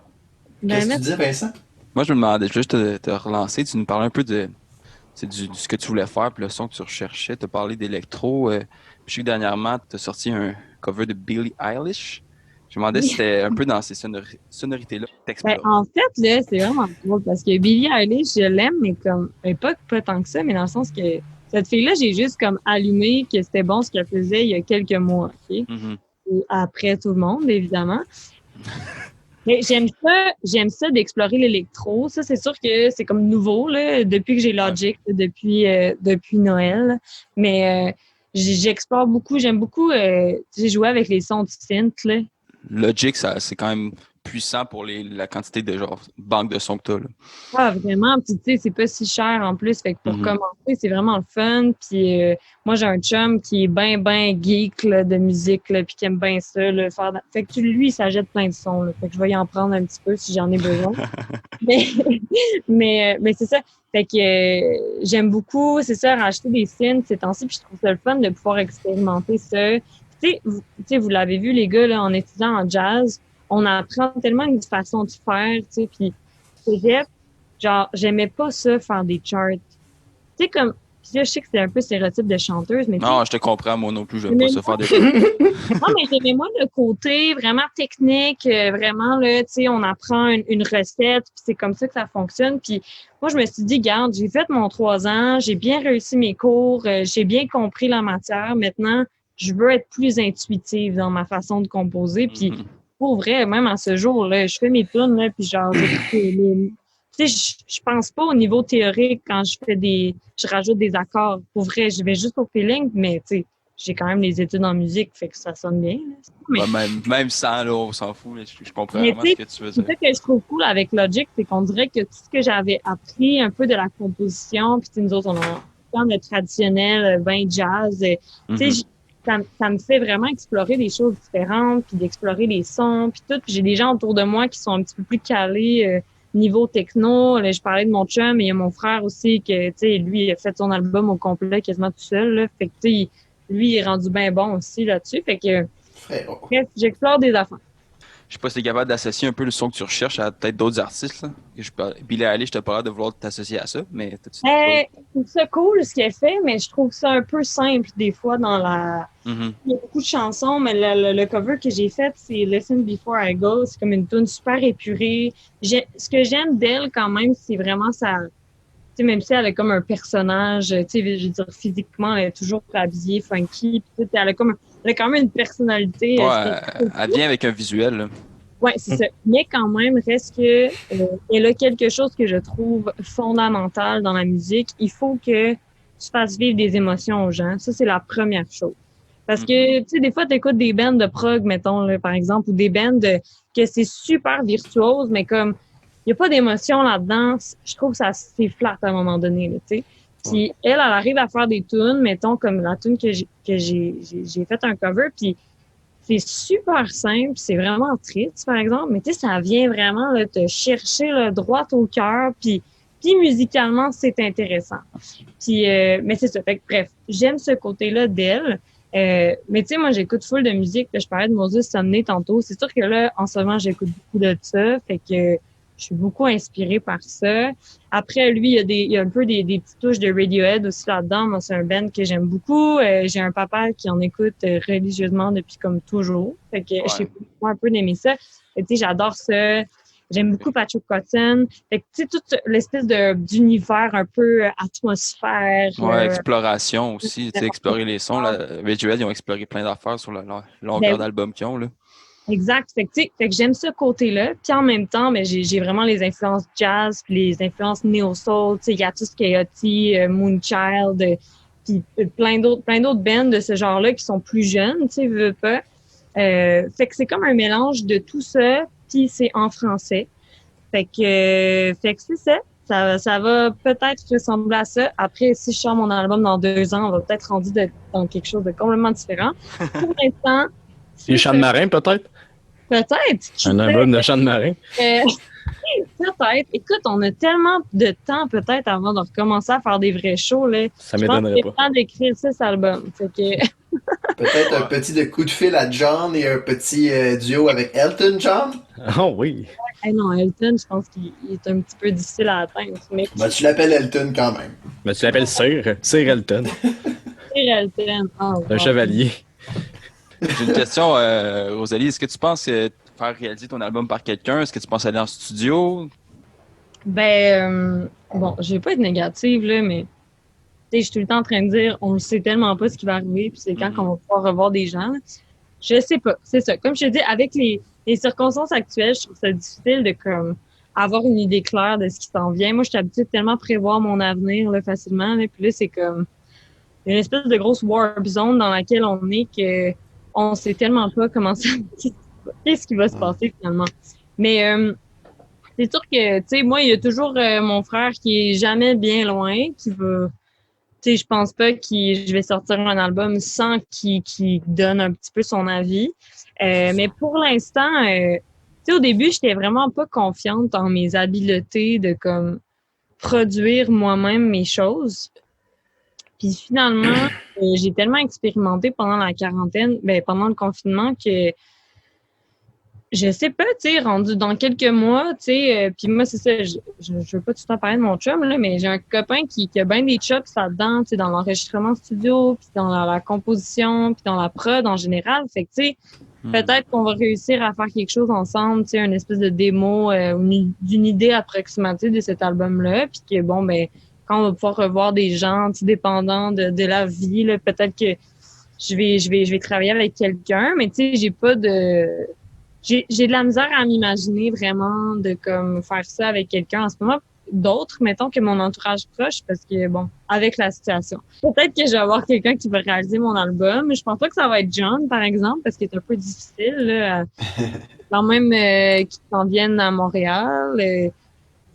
Qu'est-ce que tu dis, Vincent? Moi, je me demandais juste de te relancer. Tu nous parlais un peu de ce que tu voulais faire, puis le son que tu recherchais. Tu as parlé d'électro. Je sais que dernièrement, tu as sorti un cover de Billie Eilish. Je me demandais si c'était un peu dans ces sonorités-là que t'explores. En fait, là, c'est vraiment drôle parce que Billie Eilish, je l'aime, mais pas tant que ça, mais dans le sens que cette fille-là, j'ai juste comme allumé que c'était bon ce qu'elle faisait il y a quelques mois, OK? Mm-hmm. Et après tout le monde, évidemment. Mais j'aime ça d'explorer l'électro. Ça, c'est sûr que c'est comme nouveau, là, depuis que j'ai Logic, depuis Noël. Mais j'explore beaucoup, j'aime beaucoup jouer avec les sons du synth, là. Logic, c'est quand même puissant pour la quantité de banque de sons que tu as. Là. Ah, vraiment. Puis, tu sais, c'est pas si cher en plus. Fait que pour commencer, c'est vraiment le fun. Puis, moi, j'ai un chum qui est ben geek là, de musique, là, puis qui aime bien ça. Là, Fait que lui, ça jette plein de sons. Là. Fait que je vais y en prendre un petit peu si j'en ai besoin. mais c'est ça. Fait que j'aime beaucoup, c'est ça, racheter des synths ces temps-ci. Puis, je trouve ça le fun de pouvoir expérimenter ça. Tu sais, vous l'avez vu, les gars, là, en étudiant en jazz, on apprend tellement une façon de faire, tu sais, puis genre, j'aimais pas ça, faire des charts. Tu sais, comme, puis là, je sais que c'est un peu stéréotype de chanteuse, mais non, je te comprends, moi non plus, j'aime pas ça faire des charts. Non, mais j'aimais moi le côté vraiment technique, vraiment, là, tu sais, on apprend une recette, puis c'est comme ça que ça fonctionne, puis moi, je me suis dit, garde, j'ai fait mon 3 ans, j'ai bien réussi mes cours, j'ai bien compris la matière, maintenant, je veux être plus intuitive dans ma façon de composer. Puis, pour vrai, même à ce jour, là, je fais mes tunes, là, puis genre, tu sais, je pense pas au niveau théorique quand je rajoute des accords. Pour vrai, je vais juste au feeling, mais tu sais, j'ai quand même les études en musique, fait que ça sonne bien. Là. Mais, même sans, là, on s'en fout. Je comprends vraiment ce que tu veux dire. C'est ça que je trouve cool avec Logic, c'est qu'on dirait que tout ce que j'avais appris un peu de la composition, puis nous autres, on a comme le traditionnel, ben jazz, tu sais, ça me fait vraiment explorer des choses différentes, puis d'explorer les sons, puis tout. Puis j'ai des gens autour de moi qui sont un petit peu plus calés niveau techno. Là, je parlais de mon chum, mais il y a mon frère aussi que, tu sais, lui, il a fait son album au complet quasiment tout seul. Là. Fait que, tu sais, lui, il est rendu bien bon aussi là-dessus. Fait que, bref, j'explore des affaires. Je sais pas si t'es capable d'associer un peu le son que tu recherches à peut-être d'autres artistes. Là. Billie Eilish, je t'ai pas l'air de vouloir t'associer à ça, mais Je trouve ça cool ce qu'elle fait, mais je trouve ça un peu simple des fois dans la. Mhm. Il y a beaucoup de chansons, mais le cover que j'ai fait, c'est Listen Before I Go. C'est comme une tune super épurée. Ce que j'aime d'elle quand même, c'est vraiment sa. Tu sais, même si elle a comme un personnage, tu sais, je veux dire, physiquement, elle est toujours habillée, funky. Puis, elle a quand même une personnalité. Ouais, elle vient avec un visuel. Là. Ouais, c'est ça. Mais quand même, reste que elle a quelque chose que je trouve fondamental dans la musique. Il faut que tu fasses vivre des émotions aux gens. Ça, c'est la première chose. Parce que, tu sais, des fois, tu écoutes des bands de prog, mettons, là, par exemple, ou des bands que c'est super virtuose, mais comme il n'y a pas d'émotion là-dedans, je trouve que ça c'est flat à un moment donné, là, tu sais. Puis elle arrive à faire des tunes, mettons, comme la tune que j'ai fait un cover, puis c'est super simple, c'est vraiment triste, par exemple, mais tu sais, ça vient vraiment là, te chercher là, droit au cœur, puis musicalement, c'est intéressant. Puis, mais c'est ça. Fait que, bref, j'aime ce côté-là d'elle. Mais tu sais, moi, j'écoute full de musique. Là, je parlais de Moses Sumney tantôt. C'est sûr que là, en ce moment, j'écoute beaucoup de ça. Fait que je suis beaucoup inspirée par ça. Après, lui, il y a un peu des petites touches de Radiohead aussi là-dedans. Moi, c'est un band que j'aime beaucoup. J'ai un papa qui en écoute religieusement depuis comme toujours. Fait que j'ai un peu d'aimer ça. Tu sais, j'adore ça. J'aime beaucoup Patrick Cotton. Fait que, tu sais, toute l'espèce d'univers un peu atmosphère. Ouais, exploration aussi. Tu sais, explorer les sons. Là, Radiohead, ils ont exploré plein d'affaires sur la longueur d'album qu'ils ont, là. Exact. Fait que j'aime ce côté-là. Puis en même temps, mais j'ai vraiment les influences jazz, puis les influences neo-soul. Tu sais, Yatus Coyote, Moonchild, puis plein d'autres bands de ce genre-là qui sont plus jeunes, tu sais, veux pas. Fait que c'est comme un mélange de tout ça, puis c'est en français. Fait que c'est ça. Ça va peut-être ressembler à ça. Après, si je sors mon album dans 2 ans, on va peut-être rendu dans quelque chose de complètement différent. Pour l'instant... Les chants de marin, peut-être? Peut-être. Un album de chants de marin? Peut-être. Écoute, on a tellement de temps peut-être avant de recommencer à faire des vrais shows. Là. Ça m'étonnerait pas. Je pense qu'il est temps d'écrire 6 albums. Fait que... Peut-être un petit coup de fil à John et un petit duo avec Elton John? Oh oui. Non, Elton, je pense qu'il est un petit peu difficile à atteindre. Mais... Ben, tu l'appelles Elton quand même. Ben, tu l'appelles Sir Elton. Sir Elton. Oh, un chevalier. J'ai une question, Rosalie. Est-ce que tu penses faire réaliser ton album par quelqu'un? Est-ce que tu penses aller en studio? Ben, bon, je vais pas être négative, là, mais je suis tout le temps en train de dire on ne sait tellement pas ce qui va arriver, puis c'est quand qu'on va pouvoir revoir des gens. Là. Je sais pas, c'est ça. Comme je te dis, avec les circonstances actuelles, je trouve ça difficile de comme avoir une idée claire de ce qui s'en vient. Moi, je suis habituée tellement à prévoir mon avenir là, facilement, là, puis là, c'est comme une espèce de grosse warp zone dans laquelle on est que on sait tellement pas comment ça... Qu'est-ce qui va se passer finalement? Mais c'est sûr que, tu sais, moi, il y a toujours mon frère qui est jamais bien loin, qui va... Tu sais, je pense pas que je vais sortir un album sans qu'il donne un petit peu son avis. Mais pour l'instant, tu sais, au début, j'étais vraiment pas confiante en mes habiletés de, comme, produire moi-même mes choses. Puis finalement, j'ai tellement expérimenté pendant la quarantaine, pendant le confinement que je sais pas, tu sais, rendu dans quelques mois, tu sais, puis moi, c'est ça, je veux pas tout le temps parler de mon chum, là, mais j'ai un copain qui a bien des chops là-dedans, tu sais, dans l'enregistrement studio, puis dans la composition, puis dans la prod en général. Fait que, tu sais, peut-être qu'on va réussir à faire quelque chose ensemble, tu sais, une espèce de démo, d'une idée approximative de cet album-là, puis que, bon, quand on va pouvoir revoir des gens, dépendant de la vie, là, peut-être que je vais travailler avec quelqu'un, mais tu sais, j'ai de la misère à m'imaginer vraiment de comme faire ça avec quelqu'un en ce moment. D'autres, mettons, que mon entourage proche, parce que, bon, avec la situation. Peut-être que je vais avoir quelqu'un qui va réaliser mon album, mais je pense pas que ça va être John, par exemple, parce qu'il est un peu difficile, là, quand même qu'il s'en vienne à Montréal.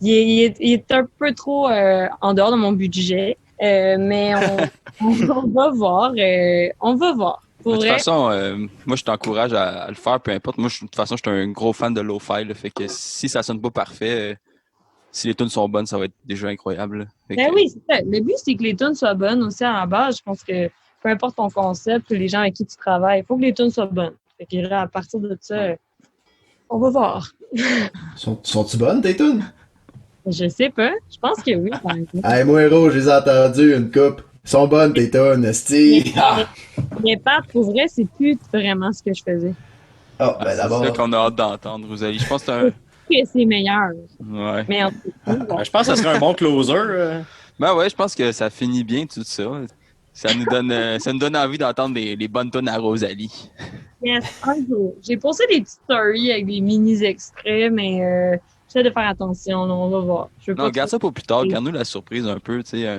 Il est un peu trop en dehors de mon budget, mais on va voir. On va voir. De toute façon, moi, je t'encourage à le faire, peu importe. Moi, de toute façon, je suis un gros fan de lo-fi. Là, fait que si ça sonne pas parfait, si les tunes sont bonnes, ça va être déjà incroyable. Oui, c'est ça. Le but, c'est que les tunes soient bonnes aussi à la base. Je pense que peu importe ton concept, les gens avec qui tu travailles, il faut que les tunes soient bonnes. Fait que là, à partir de ça... On va voir. Sont-tu bonnes, tes tunes? Je sais pas. Je pense que oui, par exemple. Hey, moi, Héros, je les ai entendues, une coupe. Sont bonnes, tes tunes, esti. Mais pas, pour vrai, c'est plus vraiment ce que je faisais. Oh, Ah, ben c'est d'abord. ça qu'on a hâte d'entendre, Rosalie. Je pense que c'est un... Que c'est meilleur. Ouais. Mais en tout cas, bon. Je pense que ça serait un bon closer. Ben ouais, je pense que ça finit bien tout ça. Ça nous donne envie d'entendre les bonnes tunes à Rosalie. Yes, un jour. J'ai posté des petites stories avec des mini-extraits, mais j'essaie de faire attention, là, on va voir. Je veux Non, pas garde ça pour plus tard. Garde-nous la surprise un peu, tu sais,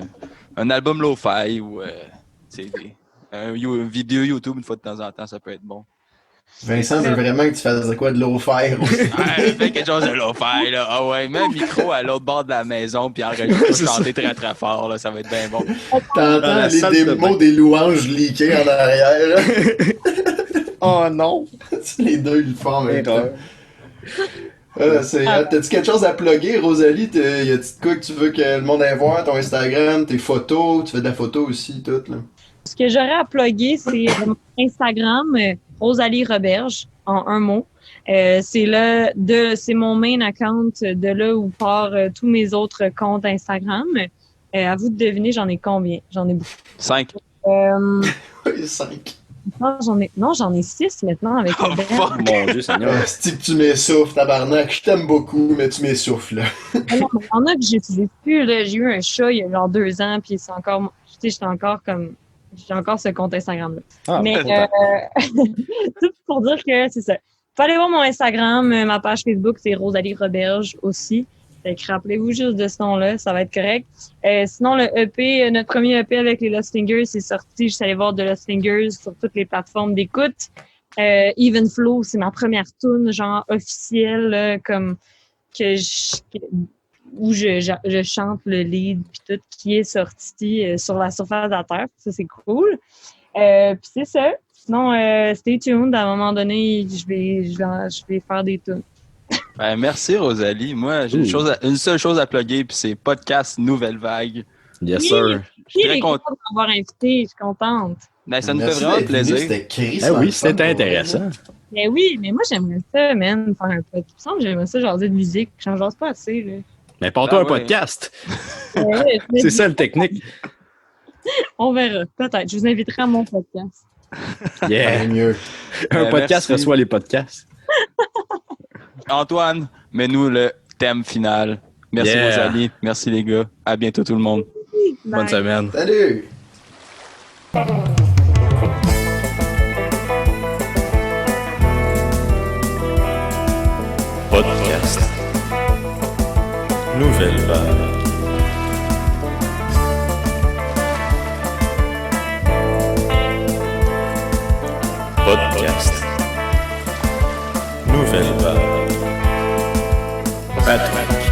un album lo-fi ou tu sais, une vidéo YouTube une fois de temps en temps, ça peut être bon. Vincent veut vraiment que tu fasses quoi de l'eau faire. Fais quelque chose de lo-fi, là. Ah ouais, mets un micro à l'autre bord de la maison puis enregistre chanter très très fort, là, ça va être bien bon. T'entends Dans la les salle de démos bain. des louanges leakées en arrière. Oh non! Les deux, ils le font en même temps. Erreur. T'as-tu quelque chose à plugger, Rosalie? Y a-tu de quoi que tu veux que le monde aille voir? Ton Instagram, tes photos? Tu fais de la photo aussi, tout, là. Ce que j'aurais à plugger, c'est mon Instagram, Rosalie Roberge, en un mot. C'est mon main account de là où part tous mes autres comptes Instagram. À vous de deviner, j'en ai combien? J'en ai beaucoup. 5. Euh, 5. j'en ai 6 maintenant avec Oh, le fuck. Mon Dieu, Seigneur. Ah, c'est que tu m'essouffles, tabarnak. Je t'aime beaucoup, mais tu m'essouffles, là. Il y en a que j'utilise plus. Là. J'ai eu un chat il y a genre 2 ans, puis c'est encore, tu sais, j'ai encore ce compte Instagram-là. Ah, Mais tout pour dire que c'est ça. Faut aller voir mon Instagram, ma page Facebook, c'est Rosalie Roberge aussi. Fait que rappelez-vous juste de ce nom-là, ça va être correct. Sinon, le EP, notre premier EP avec les Lost Fingers, c'est sorti. Je suis allée voir de Lost Fingers sur toutes les plateformes d'écoute. Even Flow, c'est ma première tune, genre officielle, là, comme où je chante le lead puis tout, qui est sorti sur la surface de la Terre. Ça, c'est cool. Puis c'est ça. Sinon, stay tuned. À un moment donné, je vais faire des tunes. Ben, merci, Rosalie. Moi, j'ai une seule chose à plugger, puis c'est podcast Nouvelle Vague. Yes, Oui. sir. Je suis très Très content. content de m'avoir invité. Je suis contente. Ben, ça nous fait Merci vraiment d'être venu, plaisir. C'était Chris. Ah oui, c'était intéressant. Mais oui, mais moi, j'aimerais ça, man, faire un podcast. Il me semble que j'aimerais ça, jaser de musique. J'en jase pas assez, là. Mais porte-toi Ah un ouais. podcast. Ouais, C'est ça le technique. On verra. Peut-être. Je vous inviterai à mon podcast. Yeah. Bien mieux. Un podcast merci. reçoit les podcasts. Antoine, mets-nous le thème final. Merci, Yeah. Rosalie. Merci, les gars. À bientôt, tout le monde. Bonne Bye. semaine. Salut! Podcast. Nouvelle vague. Podcast. Nouvelle vague. Patrick.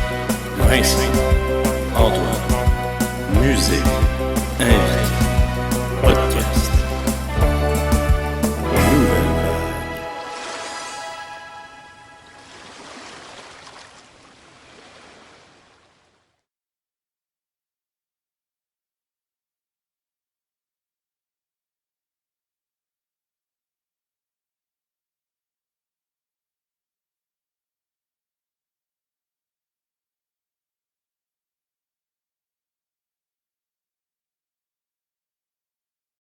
Vincent. Antoine. Musique.